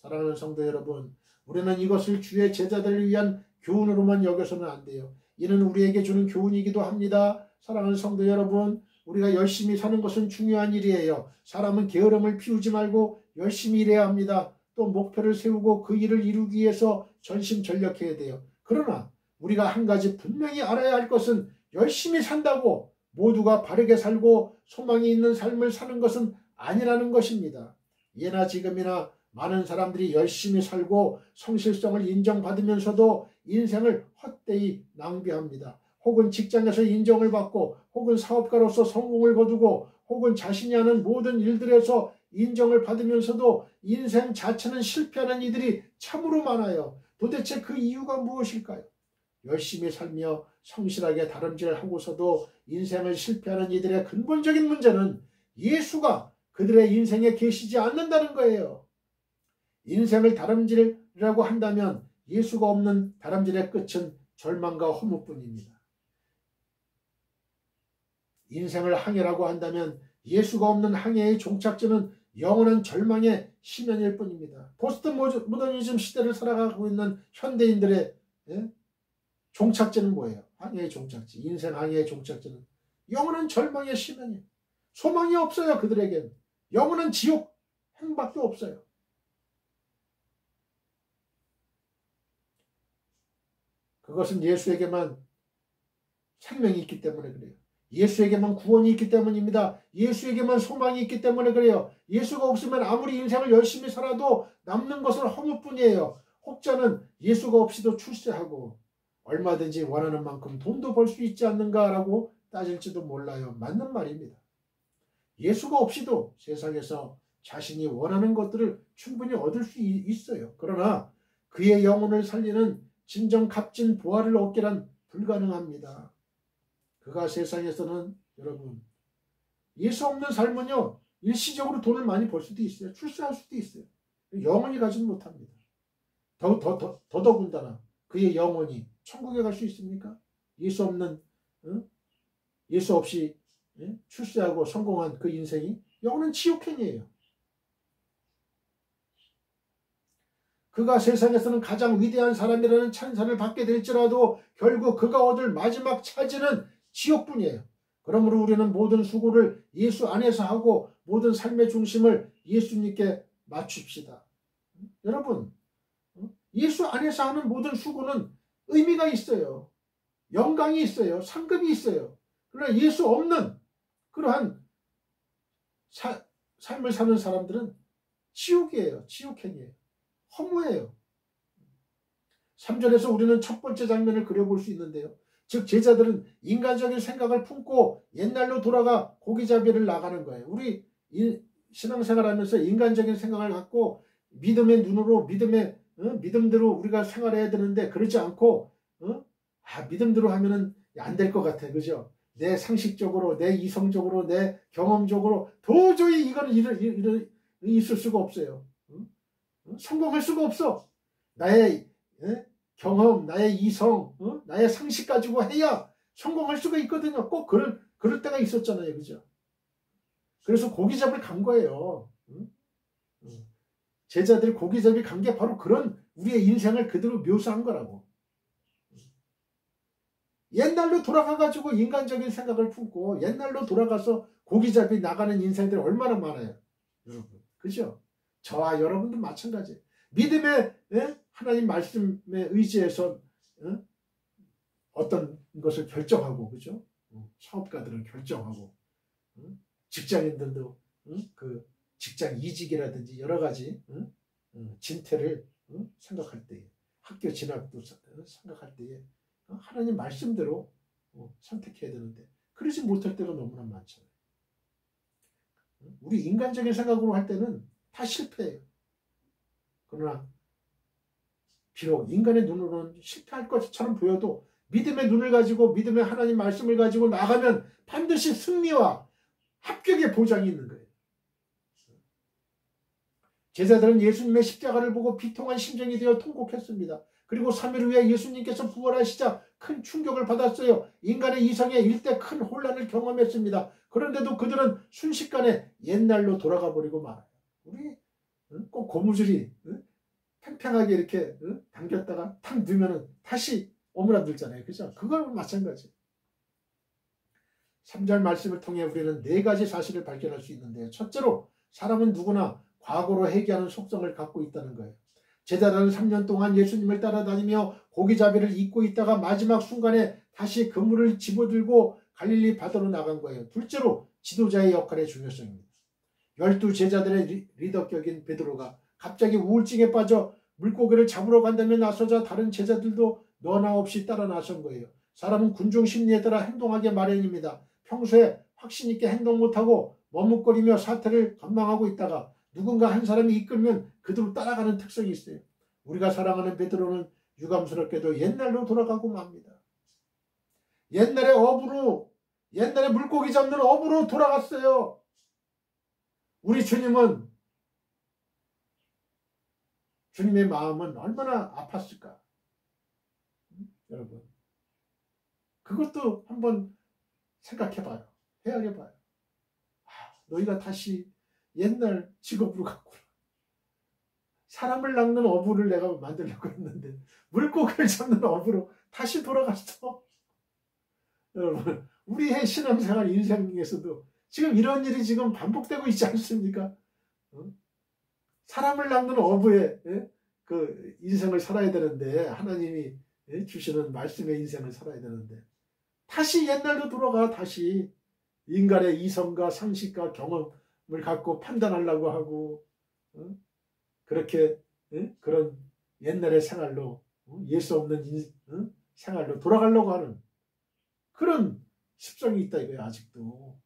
사랑하는 성도 여러분, 우리는 이것을 주의 제자들을 위한 교훈으로만 여겨서는 안 돼요. 이는 우리에게 주는 교훈이기도 합니다. 사랑하는 성도 여러분, 우리가 열심히 사는 것은 중요한 일이에요. 사람은 게으름을 피우지 말고 열심히 일해야 합니다. 또 목표를 세우고 그 일을 이루기 위해서 전심전력해야 돼요. 그러나 우리가 한 가지 분명히 알아야 할 것은 열심히 산다고 모두가 바르게 살고 소망이 있는 삶을 사는 것은 아니라는 것입니다. 예나 지금이나 많은 사람들이 열심히 살고 성실성을 인정받으면서도 인생을 헛되이 낭비합니다. 혹은 직장에서 인정을 받고 혹은 사업가로서 성공을 거두고 혹은 자신이 하는 모든 일들에서 인정을 받으면서도 인생 자체는 실패하는 이들이 참으로 많아요. 도대체 그 이유가 무엇일까요? 열심히 살며 성실하게 다름질하고서도 인생을 실패하는 이들의 근본적인 문제는 예수가 그들의 인생에 계시지 않는다는 거예요. 인생을 다름질이라고 한다면 예수가 없는 다름질의 끝은 절망과 허무뿐입니다. 인생을 항해라고 한다면 예수가 없는 항해의 종착지는 영원한 절망의 심연일 뿐입니다. 포스트 모더니즘 시대를 살아가고 있는 현대인들의 종착지는 뭐예요? 항해의 종착지, 인생 항해의 종착지는 영원한 절망의 심연이에요. 소망이 없어요. 그들에겐 영원한 지옥 행밖에 없어요. 그것은 예수에게만 생명이 있기 때문에 그래요. 예수에게만 구원이 있기 때문입니다. 예수에게만 소망이 있기 때문에 그래요. 예수가 없으면 아무리 인생을 열심히 살아도 남는 것은 허무뿐이에요. 혹자는 예수가 없이도 출세하고 얼마든지 원하는 만큼 돈도 벌 수 있지 않는가라고 따질지도 몰라요. 맞는 말입니다. 예수가 없이도 세상에서 자신이 원하는 것들을 충분히 얻을 수 있어요. 그러나 그의 영혼을 살리는 진정 값진 보화를 얻기란 불가능합니다. 그가 세상에서는 여러분 예수 없는 삶은요 일시적으로 돈을 많이 벌 수도 있어요. 출세할 수도 있어요. 영원히 가지는 못합니다. 더더군다나 그의 영혼이 천국에 갈 수 있습니까? 예수 없는, 예수 없이 출세하고 성공한 그 인생이 영혼은 지옥행이에요. 그가 세상에서는 가장 위대한 사람이라는 찬사를 받게 될지라도 결국 그가 얻을 마지막 차지는 지옥뿐이에요. 그러므로 우리는 모든 수고를 예수 안에서 하고 모든 삶의 중심을 예수님께 맞춥시다. 여러분, 예수 안에서 하는 모든 수고는 의미가 있어요. 영광이 있어요. 상급이 있어요. 그러나 예수 없는 그러한 삶을 사는 사람들은 지옥이에요. 지옥행이에요. 허무해요. 3절에서 우리는 첫 번째 장면을 그려볼 수 있는데요. 즉 제자들은 인간적인 생각을 품고 옛날로 돌아가 고기잡이를 나가는 거예요. 우리 신앙생활하면서 인간적인 생각을 갖고 믿음의 눈으로 믿음대로 우리가 생활해야 되는데 그렇지 않고 믿음대로 하면은 안 될 것 같아. 그죠? 내 상식적으로 내 이성적으로 내 경험적으로 도저히 이거는 있을 수가 없어요. 성공할 수가 없어. 나의 경험, 나의 이성, 나의 상식 가지고 해야 성공할 수가 있거든요. 꼭 그럴 때가 있었잖아요. 그죠? 그래서 고기잡을 간 거예요. 제자들이 고기잡이 간 게 바로 그런 우리의 인생을 그대로 묘사한 거라고. 옛날로 돌아가가지고 인간적인 생각을 품고 옛날로 돌아가서 고기잡이 나가는 인생들이 얼마나 많아요. 여러분. 그죠? 저와 여러분도 마찬가지. 믿음의 하나님 말씀에 의지해서 어떤 것을 결정하고, 그죠? 사업가들은 결정하고, 직장인들도 그 직장 이직이라든지 여러 가지 진퇴를 생각할 때에, 학교 진학도 생각할 때에 하나님 말씀대로 선택해야 되는데 그러지 못할 때가 너무나 많잖아요. 우리 인간적인 생각으로 할 때는 다 실패해요. 그러나 비록 인간의 눈으로는 실패할 것처럼 보여도 믿음의 눈을 가지고 믿음의 하나님 말씀을 가지고 나가면 반드시 승리와 합격의 보장이 있는 거예요. 제자들은 예수님의 십자가를 보고 비통한 심정이 되어 통곡했습니다. 그리고 3일 후에 예수님께서 부활하시자 큰 충격을 받았어요. 인간의 이성에 일대 큰 혼란을 경험했습니다. 그런데도 그들은 순식간에 옛날로 돌아가 버리고 말아요. 우리 꼭 고무줄이 팽팽하게 이렇게 당겼다가 탁 넣으면 다시 오므라들잖아요. 그죠? 그걸 마찬가지. 3절 말씀을 통해 우리는 4가지 사실을 발견할 수 있는데요. 첫째로 사람은 누구나 과거로 회귀하는 속성을 갖고 있다는 거예요. 제자들은 3년 동안 예수님을 따라다니며 고기잡이를 잇고 있다가 마지막 순간에 다시 그물을 집어들고 갈릴리 바다로 나간 거예요. 둘째로 지도자의 역할의 중요성입니다. 12 제자들의 리더격인 베드로가 갑자기 우울증에 빠져 물고기를 잡으러 간다며 나서자 다른 제자들도 너나 없이 따라 나선 거예요. 사람은 군중 심리에 따라 행동하기 마련입니다. 평소에 확신 있게 행동 못하고 머뭇거리며 사태를 관망하고 있다가 누군가 한 사람이 이끌면 그대로 따라가는 특성이 있어요. 우리가 사랑하는 베드로는 유감스럽게도 옛날로 돌아가고 맙니다. 옛날에 물고기 잡는 어부로 돌아갔어요. 우리 주님의 마음은 얼마나 아팠을까? 여러분, 그것도 한번 생각해봐요. 헤아려봐요. 너희가 다시 옛날 직업으로 갔구나. 사람을 낚는 어부를 내가 만들려고 했는데 물고기를 잡는 어부로 다시 돌아갔어. 여러분, 우리의 신앙생활 인생에서도 지금 이런 일이 지금 반복되고 있지 않습니까? 사람을 낚는 어부의 그 인생을 살아야 되는데 하나님이 주시는 말씀의 인생을 살아야 되는데 다시 옛날로 돌아가. 다시 인간의 이성과 상식과 경험을 갖고 판단하려고 하고 그렇게 그런 옛날의 생활로 예수 없는 생활로 돌아가려고 하는 그런 습성이 있다 이거예요. 아직도.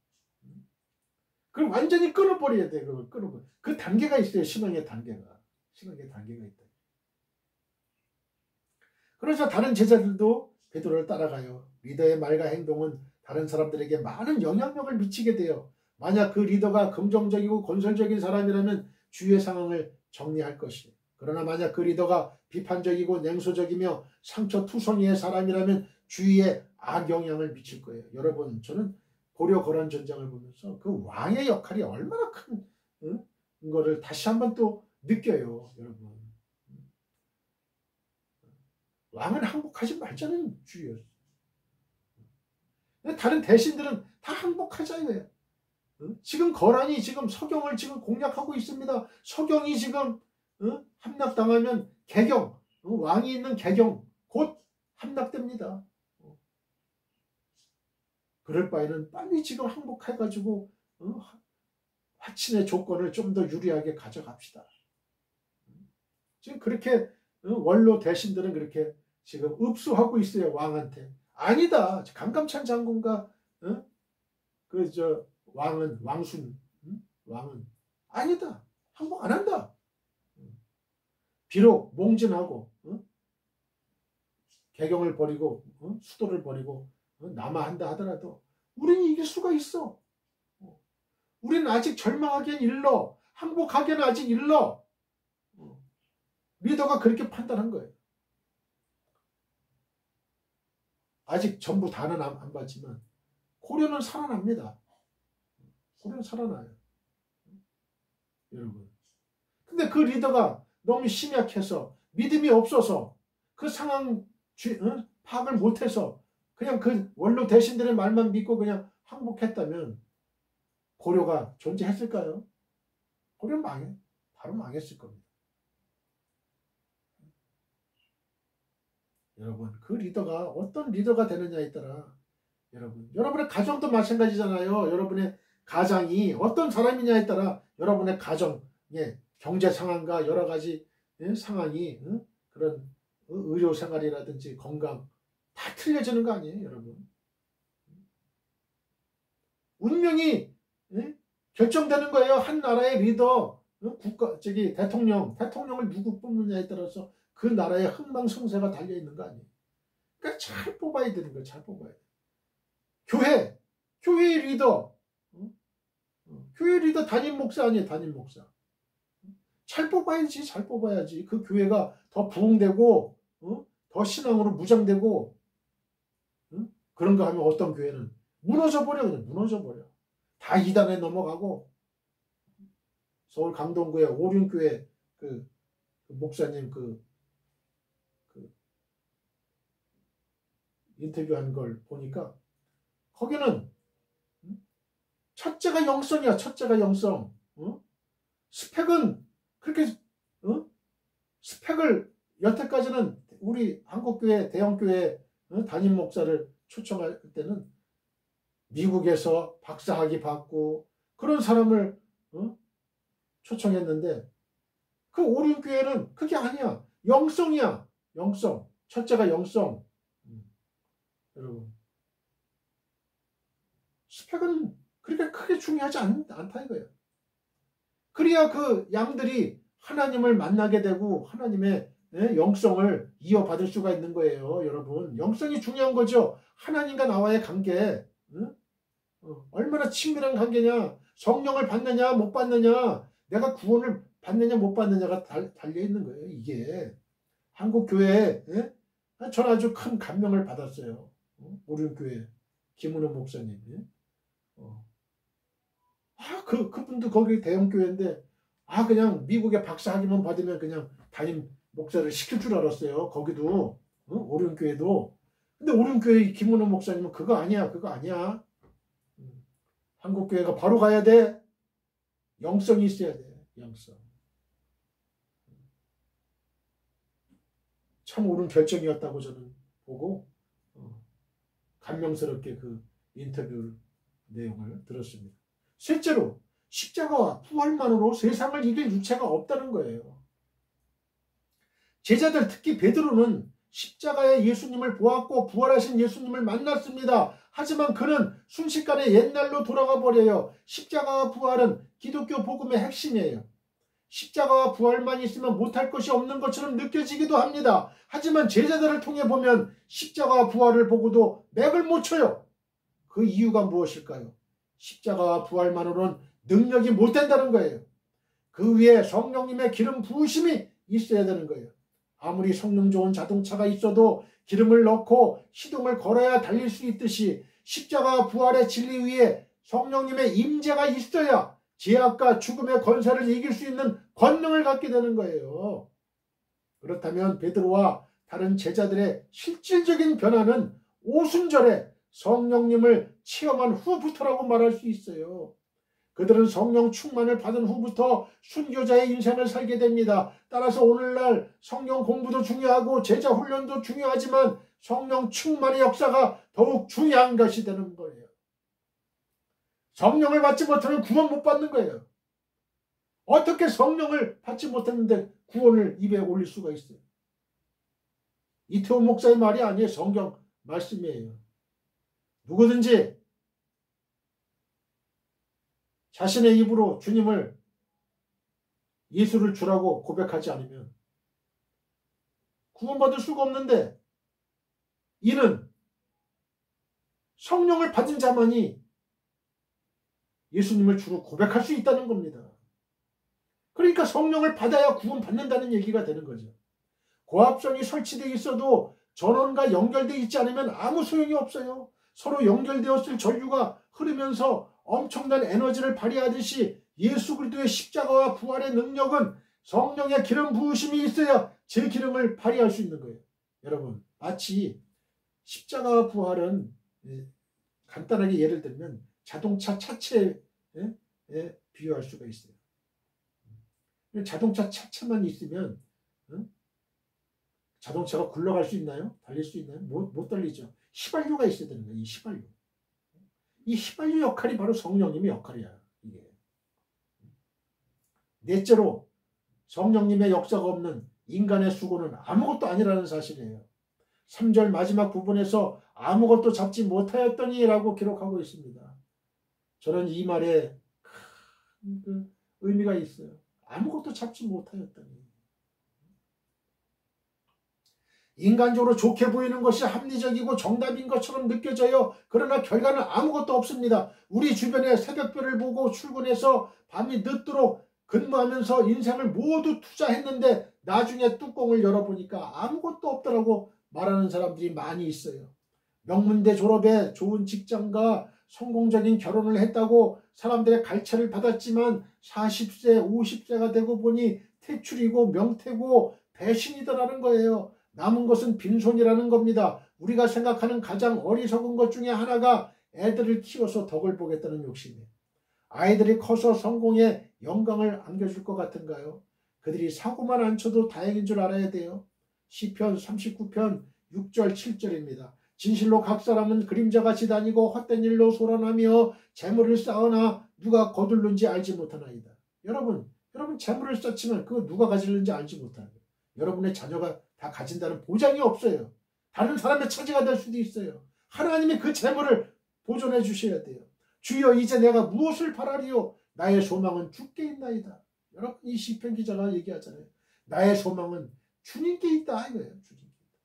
그걸 완전히 끊어버려야 돼. 그걸 끊어버려. 그 단계가 있어요. 신앙의 단계가 있다. 그래서 다른 제자들도 베드로를 따라가요. 리더의 말과 행동은 다른 사람들에게 많은 영향력을 미치게 돼요. 만약 그 리더가 긍정적이고 건설적인 사람이라면 주위의 상황을 정리할 것이에요. 그러나 만약 그 리더가 비판적이고 냉소적이며 상처투성이의 사람이라면 주위에 악영향을 미칠 거예요. 여러분, 저는 고려 거란 전쟁을 보면서 그 왕의 역할이 얼마나 큰 거를 다시 한번 또 느껴요. 여러분, 왕은 항복하지 말자는 주의였어요. 다른 대신들은 다 항복하자 이거예요. 지금 거란이 지금 서경을 지금 공략하고 있습니다. 서경이 지금 함락당하면 개경, 왕이 있는 개경 곧 함락됩니다. 그럴 바에는 빨리 지금 항복해가지고 화친의 조건을 좀 더 유리하게 가져갑시다. 지금 그렇게 원로 대신들은 그렇게 지금 읍수하고 있어요. 왕한테. 아니다. 강감찬 장군과 왕은 왕순 왕은 아니다. 항복 안 한다. 비록 몽진하고 개경을 버리고 수도를 버리고 남하한다 하더라도 우리는 이길 수가 있어. 우리는 아직 절망하기엔 일러. 항복하기에는 아직 일러. 리더가 그렇게 판단한 거예요. 아직 전부 다는 안 봤지만 고려는 살아납니다. 고려는 살아나요. 여러분. 근데 그 리더가 너무 심약해서 믿음이 없어서 그 상황 파악을 못해서 그냥 그 원로 대신들의 말만 믿고 그냥 항복했다면 고려가 존재했을까요? 고려는 바로 망했을 겁니다. 여러분, 그 리더가 어떤 리더가 되느냐에 따라 여러분의 가정도 마찬가지잖아요. 여러분의 가장이 어떤 사람이냐에 따라 여러분의 가정의 경제 상황과 여러 가지 상황이 그런 의료 생활이라든지 건강 다 틀려지는 거 아니에요, 여러분? 운명이 결정되는 거예요. 한 나라의 리더, 대통령을 누구 뽑느냐에 따라서 그 나라의 흥망성쇠가 달려있는 거 아니에요. 그러니까 잘 뽑아야 되는 거예요. 잘 뽑아야 돼요. 교회의 리더, 교회 리더 담임 목사 아니에요. 담임 목사. 잘 뽑아야지. 잘 뽑아야지. 그 교회가 더 부흥되고 더 신앙으로 무장되고 그런가 하면 어떤 교회는 무너져버려. 그냥 무너져버려. 다 이단에 넘어가고 서울 강동구의 오륜교회 그 목사님 그 인터뷰한 걸 보니까 거기는 첫째가 영성이야. 첫째가 영성. 스펙은 그렇게 스펙을 여태까지는 우리 한국교회 대형교회 담임 목사를 초청할 때는 미국에서 박사학위 받고 그런 사람을 초청했는데 그 오륜교회는 그게 아니야. 영성이야. 영성. 첫째가 영성. 여러분, 스펙은 그렇게 크게 중요하지 않다 이거예요. 그래야 그 양들이 하나님을 만나게 되고 하나님의 영성을 이어받을 수가 있는 거예요. 여러분, 영성이 중요한 거죠. 하나님과 나와의 관계, 얼마나 친밀한 관계냐, 성령을 받느냐 못 받느냐, 내가 구원을 받느냐 못 받느냐가 달려있는 거예요. 이게 한국교회에 전 아주 큰 감명을 받았어요. 오륜교회 김은호 목사님. 그분도 거기 대형교회인데 그냥 미국의 박사학위만 받으면 그냥 담임 목사를 시킬 줄 알았어요. 거기도 오륜교회도. 근데 오륜교회 김은호 목사님은 그거 아니야. 그거 아니야. 한국교회가 바로 가야 돼. 영성이 있어야 돼. 영성. 참 옳은 결정이었다고 저는 보고 감명스럽게 그 인터뷰 내용을 들었습니다. 실제로 십자가와 부활만으로 세상을 이길 유체가 없다는 거예요. 제자들 특히 베드로는 십자가의 예수님을 보았고 부활하신 예수님을 만났습니다. 하지만 그는 순식간에 옛날로 돌아가 버려요. 십자가와 부활은 기독교 복음의 핵심이에요. 십자가와 부활만 있으면 못할 것이 없는 것처럼 느껴지기도 합니다. 하지만 제자들을 통해 보면 십자가와 부활을 보고도 맥을 못 쳐요. 그 이유가 무엇일까요? 십자가와 부활만으로는 능력이 못 된다는 거예요. 그 위에 성령님의 기름 부으심이 있어야 되는 거예요. 아무리 성능 좋은 자동차가 있어도 기름을 넣고 시동을 걸어야 달릴 수 있듯이 십자가와 부활의 진리 위에 성령님의 임재가 있어야 죄악과 죽음의 권세를 이길 수 있는 권능을 갖게 되는 거예요. 그렇다면 베드로와 다른 제자들의 실질적인 변화는 오순절에 성령님을 체험한 후부터라고 말할 수 있어요. 그들은 성령 충만을 받은 후부터 순교자의 인생을 살게 됩니다. 따라서 오늘날 성령 공부도 중요하고 제자 훈련도 중요하지만 성령 충만의 역사가 더욱 중요한 것이 되는 거예요. 성령을 받지 못하면 구원 못 받는 거예요. 어떻게 성령을 받지 못했는데 구원을 입에 올릴 수가 있어요? 이태원 목사의 말이 아니에요. 성경 말씀이에요. 누구든지 자신의 입으로 주님을 예수를 주라고 고백하지 않으면 구원받을 수가 없는데, 이는 성령을 받은 자만이 예수님을 주로 고백할 수 있다는 겁니다. 그러니까 성령을 받아야 구원받는다는 얘기가 되는 거죠. 고합선이 설치되어 있어도 전원과 연결되어 있지 않으면 아무 소용이 없어요. 서로 연결되었을 전류가 흐르면서 엄청난 에너지를 발휘하듯이 예수 그리스도의 십자가와 부활의 능력은 성령의 기름 부으심이 있어야 제 기름을 발휘할 수 있는 거예요. 여러분, 마치 십자가와 부활은 간단하게 예를 들면 자동차 차체에 비유할 수가 있어요. 자동차 차체만 있으면 자동차가 굴러갈 수 있나요? 달릴 수 있나요? 못 달리죠. 휘발유가 있어야 되는 거예요. 이 휘발유. 이 휘발유 역할이 바로 성령님의 역할이야. 이게. 넷째로 성령님의 역사가 없는 인간의 수고는 아무것도 아니라는 사실이에요. 3절 마지막 부분에서 아무것도 잡지 못하였더니 라고 기록하고 있습니다. 저는 이 말에 큰 의미가 있어요. 아무것도 잡지 못하였더니. 인간적으로 좋게 보이는 것이 합리적이고 정답인 것처럼 느껴져요. 그러나 결과는 아무것도 없습니다. 우리 주변에 새벽별을 보고 출근해서 밤이 늦도록 근무하면서 인생을 모두 투자했는데 나중에 뚜껑을 열어보니까 아무것도 없더라고 말하는 사람들이 많이 있어요. 명문대 졸업에 좋은 직장과 성공적인 결혼을 했다고 사람들의 갈채를 받았지만 40세, 50세가 되고 보니 퇴출이고 명태고 배신이더라는 거예요. 남은 것은 빈손이라는 겁니다. 우리가 생각하는 가장 어리석은 것 중에 하나가 애들을 키워서 덕을 보겠다는 욕심이에요. 아이들이 커서 성공에 영광을 안겨줄 것 같은가요? 그들이 사고만 안 쳐도 다행인 줄 알아야 돼요. 시편 39편 6절 7절입니다. 진실로 각 사람은 그림자같이 다니고 헛된 일로 소란하며 재물을 쌓으나 누가 거둘는지 알지 못하나이다. 여러분 재물을 쌓지만 그거 누가 가질는지 알지 못하는 거예요. 여러분의 자녀가 다 가진다는 보장이 없어요. 다른 사람의 차지가 될 수도 있어요. 하나님이 그 재물을 보존해 주셔야 돼요. 주여 이제 내가 무엇을 바라리요? 나의 소망은 주께 있나이다. 여러분 이 시편 기자가 얘기하잖아요. 나의 소망은 주님께 있다 이거예요.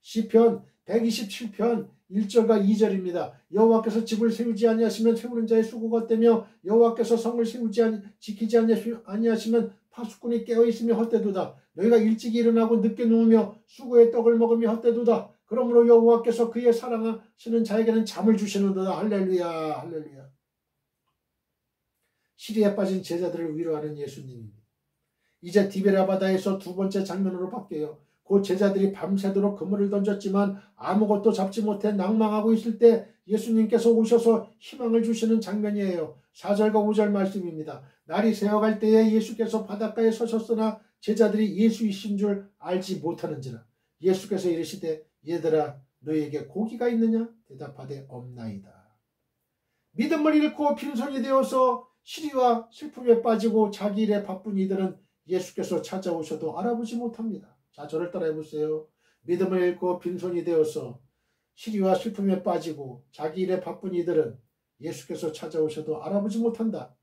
시편 127편 1절과 2절입니다. 여호와께서 집을 세우지 아니하시면 세우는 자의 수고가 헛되며 여호와께서 성을 지키지 아니하시면 파수꾼이 깨어있으며 헛되도다. 너희가 일찍이 일어나고 늦게 누우며 수고의 떡을 먹으며 헛되도다. 그러므로 여호와께서 그의 사랑하시는 자에게는 잠을 주시는도다. 할렐루야 할렐루야. 시리에 빠진 제자들을 위로하는 예수님입니다. 이제 디베라 바다에서 두 번째 장면으로 바뀌어요. 그 제자들이 밤새도록 그물을 던졌지만 아무것도 잡지 못해 낭망하고 있을 때 예수님께서 오셔서 희망을 주시는 장면이에요. 4절과 5절 말씀입니다. 날이 새어갈 때에 예수께서 바닷가에 서셨으나 제자들이 예수이신 줄 알지 못하는지라. 예수께서 이르시되 얘들아 너희에게 고기가 있느냐? 대답하되 없나이다. 믿음을 잃고 빈손이 되어서 시리와 슬픔에 빠지고 자기 일에 바쁜 이들은 예수께서 찾아오셔도 알아보지 못합니다. 자, 저를 따라해 보세요. 믿음을 잃고 빈손이 되어서 시리와 슬픔에 빠지고 자기 일에 바쁜 이들은 예수께서 찾아오셔도 알아보지 못한다.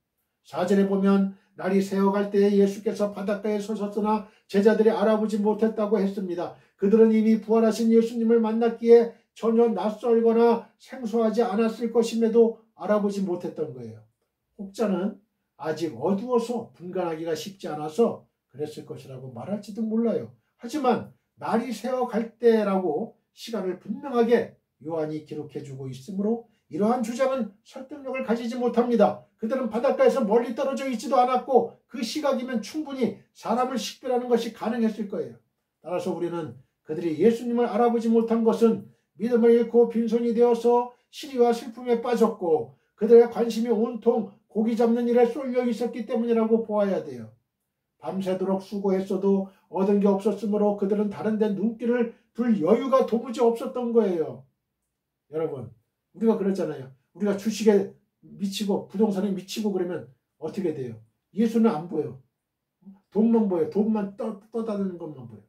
4절에 보면 날이 새어갈 때에 예수께서 바닷가에 서셨으나 제자들이 알아보지 못했다고 했습니다. 그들은 이미 부활하신 예수님을 만났기에 전혀 낯설거나 생소하지 않았을 것임에도 알아보지 못했던 거예요. 혹자는 아직 어두워서 분간하기가 쉽지 않아서 그랬을 것이라고 말할지도 몰라요. 하지만 날이 새어갈 때라고 시간을 분명하게 요한이 기록해주고 있으므로 이러한 주장은 설득력을 가지지 못합니다. 그들은 바닷가에서 멀리 떨어져 있지도 않았고 그 시각이면 충분히 사람을 식별하는 것이 가능했을 거예요. 따라서 우리는 그들이 예수님을 알아보지 못한 것은 믿음을 잃고 빈손이 되어서 시리와 슬픔에 빠졌고 그들의 관심이 온통 고기 잡는 일에 쏠려 있었기 때문이라고 보아야 돼요. 밤새도록 수고했어도 얻은 게 없었으므로 그들은 다른 데 눈길을 둘 여유가 도무지 없었던 거예요. 여러분, 우리가 그랬잖아요. 우리가 주식에 미치고 부동산에 미치고 그러면 어떻게 돼요? 예수는 안 보여. 돈만 보여. 돈만 떠다니는 것만 보여.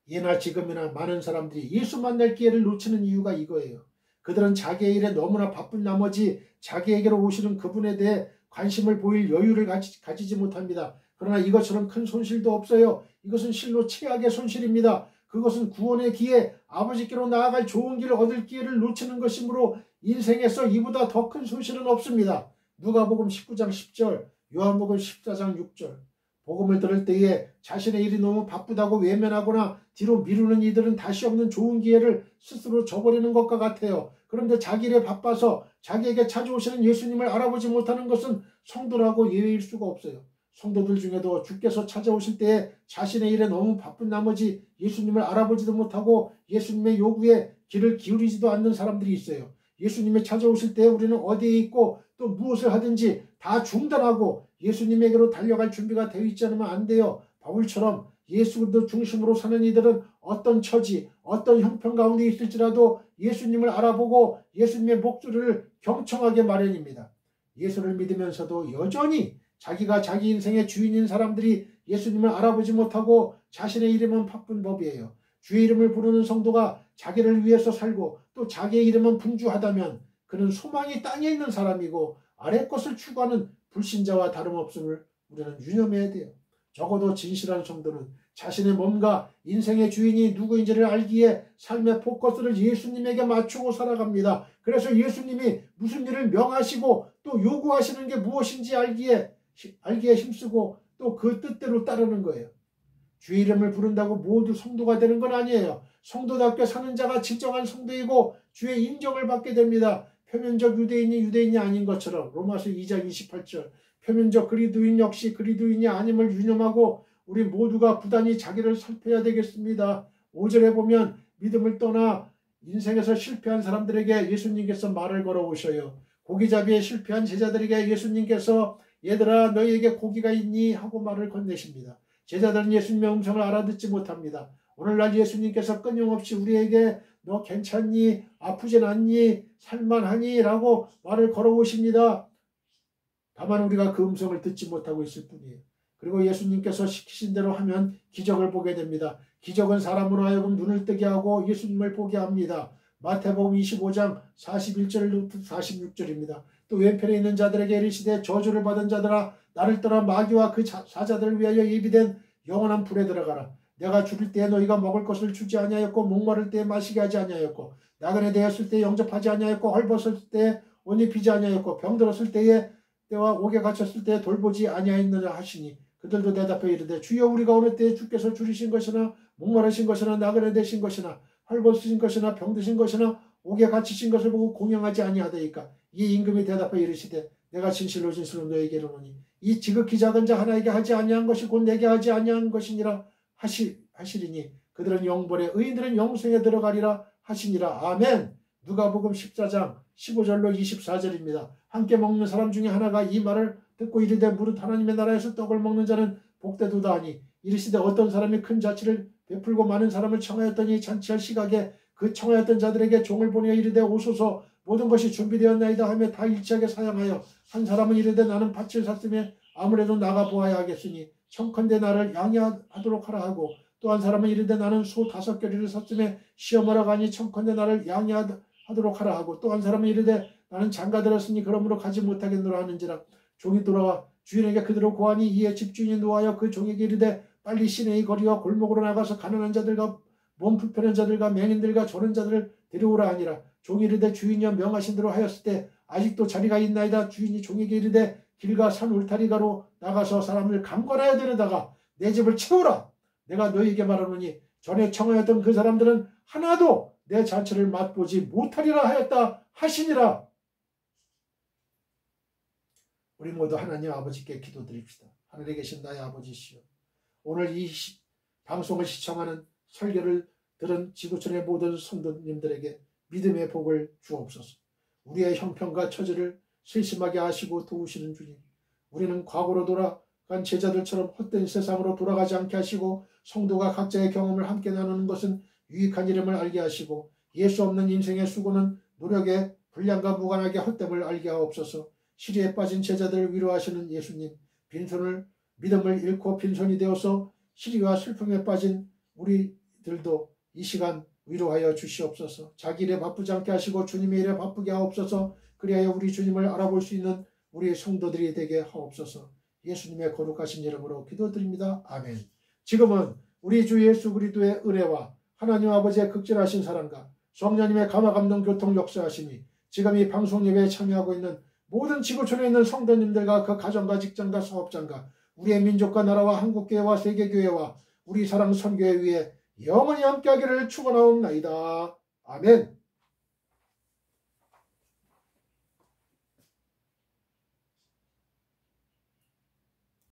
예나 지금이나 많은 사람들이 예수 만날 기회를 놓치는 이유가 이거예요. 그들은 자기의 일에 너무나 바쁜 나머지 자기에게로 오시는 그분에 대해 관심을 보일 여유를 가지지 못합니다. 그러나 이것처럼 큰 손실도 없어요. 이것은 실로 최악의 손실입니다. 그것은 구원의 기회, 아버지께로 나아갈 좋은 길을 얻을 기회를 놓치는 것이므로 인생에서 이보다 더 큰 손실은 없습니다. 누가복음 19장 10절, 요한복음 14장 6절. 복음을 들을 때에 자신의 일이 너무 바쁘다고 외면하거나 뒤로 미루는 이들은 다시 없는 좋은 기회를 스스로 저버리는 것과 같아요. 그런데 자기 일에 바빠서 자기에게 찾아오시는 예수님을 알아보지 못하는 것은 성도라고 예외일 수가 없어요. 성도들 중에도 주께서 찾아오실 때에 자신의 일에 너무 바쁜 나머지 예수님을 알아보지도 못하고 예수님의 요구에 귀를 기울이지도 않는 사람들이 있어요. 예수님이 찾아오실 때에 우리는 어디에 있고 또 무엇을 하든지 다 중단하고 예수님에게로 달려갈 준비가 되어 있지 않으면 안 돼요. 바울처럼 예수 그리스도 중심으로 사는 이들은 어떤 처지, 어떤 형편 가운데 있을지라도 예수님을 알아보고 예수님의 목소리를 경청하게 마련입니다. 예수를 믿으면서도 여전히 자기가 자기 인생의 주인인 사람들이 예수님을 알아보지 못하고 자신의 이름은 바쁜 법이에요. 주의 이름을 부르는 성도가 자기를 위해서 살고 또 자기의 이름은 분주하다면 그는 소망이 땅에 있는 사람이고 아래 것을 추구하는 불신자와 다름없음을 우리는 유념해야 돼요. 적어도 진실한 성도는 자신의 몸과 인생의 주인이 누구인지를 알기에 삶의 포커스를 예수님에게 맞추고 살아갑니다. 그래서 예수님이 무슨 일을 명하시고 또 요구하시는 게 무엇인지 알기에 힘쓰고 또 그 뜻대로 따르는 거예요. 주의 이름을 부른다고 모두 성도가 되는 건 아니에요. 성도답게 사는 자가 진정한 성도이고 주의 인정을 받게 됩니다. 표면적 유대인이 유대인이 아닌 것처럼 로마서 2장 28절 표면적 그리스도인 역시 그리스도인이 아님을 유념하고 우리 모두가 부단히 자기를 살펴야 되겠습니다. 5절에 보면 믿음을 떠나 인생에서 실패한 사람들에게 예수님께서 말을 걸어오셔요. 고기잡이에 실패한 제자들에게 예수님께서 얘들아 너희에게 고기가 있니? 하고 말을 건네십니다. 제자들은 예수님의 음성을 알아듣지 못합니다. 오늘날 예수님께서 끊임없이 우리에게 너 괜찮니? 아프진 않니? 살만하니? 라고 말을 걸어오십니다. 다만 우리가 그 음성을 듣지 못하고 있을 뿐이에요. 그리고 예수님께서 시키신 대로 하면 기적을 보게 됩니다. 기적은 사람으로 하여금 눈을 뜨게 하고 예수님을 보게 합니다. 마태복음 25장 41절부터 46절입니다. 또 왼편에 있는 자들에게 이르시되 저주를 받은 자들아 나를 떠나 마귀와 그 사자들을 위하여 예비된 영원한 불에 들어가라. 내가 죽을 때에 너희가 먹을 것을 주지 아니하였고 목마를 때에 마시게 하지 아니하였고 나그네 되었을 때에 영접하지 아니하였고 헐벗을 때에 옷 입히지 아니하였고 병들었을 때와 옥에 갇혔을 때에 돌보지 아니하였느냐 하시니 그들도 대답해 이르되 주여 우리가 어느 때에 주께서 줄이신 것이나 목마르신 것이나 나그네 되신 것이나 헐벗으신 것이나 병드신 것이나 옥에 갇히신 것을 보고 공양하지 아니하다이까. 이 임금이 대답해 이르시되 내가 진실로 너에게 이르노니 이 지극히 작은 자 하나에게 하지 아니한 것이 곧 내게 하지 아니한 것이니라 하시리니 그들은 영벌에 의인들은 영생에 들어가리라 하시니라. 아멘. 누가복음 14장 15절로 24절입니다. 함께 먹는 사람 중에 하나가 이 말을 듣고 이르되 무릇 하나님의 나라에서 떡을 먹는 자는 복되도다 하니 이르시되 어떤 사람이 큰 자치를 베풀고 많은 사람을 청하였더니 잔치할 시각에 그 청하였던 자들에게 종을 보내어 이르되 오소서 모든 것이 준비되었나이다 하며 다 일치하게 사양하여 한 사람은 이르되 나는 밭을 샀으며 아무래도 나가 보아야 하겠으니 청컨대 나를 양해하도록 하라 하고 또 한 사람은 이르되 나는 소 5겨리를 샀으며 시험하러 가니 청컨대 나를 양해하도록 하라 하고 또 한 사람은 이르되 나는 장가들었으니 그러므로 가지 못하겠노라 하는지라. 종이 돌아와 주인에게 그대로 고하니 이에 집주인이 노하여 그 종에게 이르되 빨리 시내의 거리와 골목으로 나가서 가난한 자들과 몸 불편한 자들과 맹인들과 졸은 자들을 데려오라 하니라. 종이 이르되 주인이여 명하신 대로 하였을 때 아직도 자리가 있나이다. 주인이 종에게 이르되 길가 산 울타리가로 나가서 사람을 감관하여 데려다가 내 집을 채우라. 내가 너희에게 말하노니 전에 청하였던 그 사람들은 하나도 내 잔치를 맛보지 못하리라 하였다 하시니라. 우리 모두 하나님 아버지께 기도드립시다. 하늘에 계신 나의 아버지시여, 오늘 이 방송을 시청하는 설교를 들은 지구촌의 모든 성도님들에게 믿음의 복을 주옵소서. 우리의 형편과 처지를 세심하게 아시고 도우시는 주님, 우리는 과거로 돌아간 제자들처럼 헛된 세상으로 돌아가지 않게 하시고 성도가 각자의 경험을 함께 나누는 것은 유익한 일임을 알게 하시고 예수 없는 인생의 수고는 노력의 분량과 무관하게 헛됨을 알게 하옵소서. 시리에 빠진 제자들을 위로하시는 예수님, 빈손을 믿음을 잃고 빈손이 되어서 시리와 슬픔에 빠진 우리들도 이 시간 위로하여 주시옵소서. 자기 일에 바쁘지 않게 하시고 주님의 일에 바쁘게 하옵소서. 그리하여 우리 주님을 알아볼 수 있는 우리 성도들이 되게 하옵소서. 예수님의 거룩하신 이름으로 기도드립니다. 아멘. 지금은 우리 주 예수 그리스도의 은혜와 하나님 아버지의 극진하신 사랑과 성령님의 감화감동 교통 역사하심이 지금 이 방송 예배에 참여하고 있는 모든 지구촌에 있는 성도님들과 그 가정과 직장과 사업장과 우리의 민족과 나라와 한국교회와 세계교회와 우리 사랑 선교회 위에 영원히 함께하기를 축원하옵나이다. 아멘.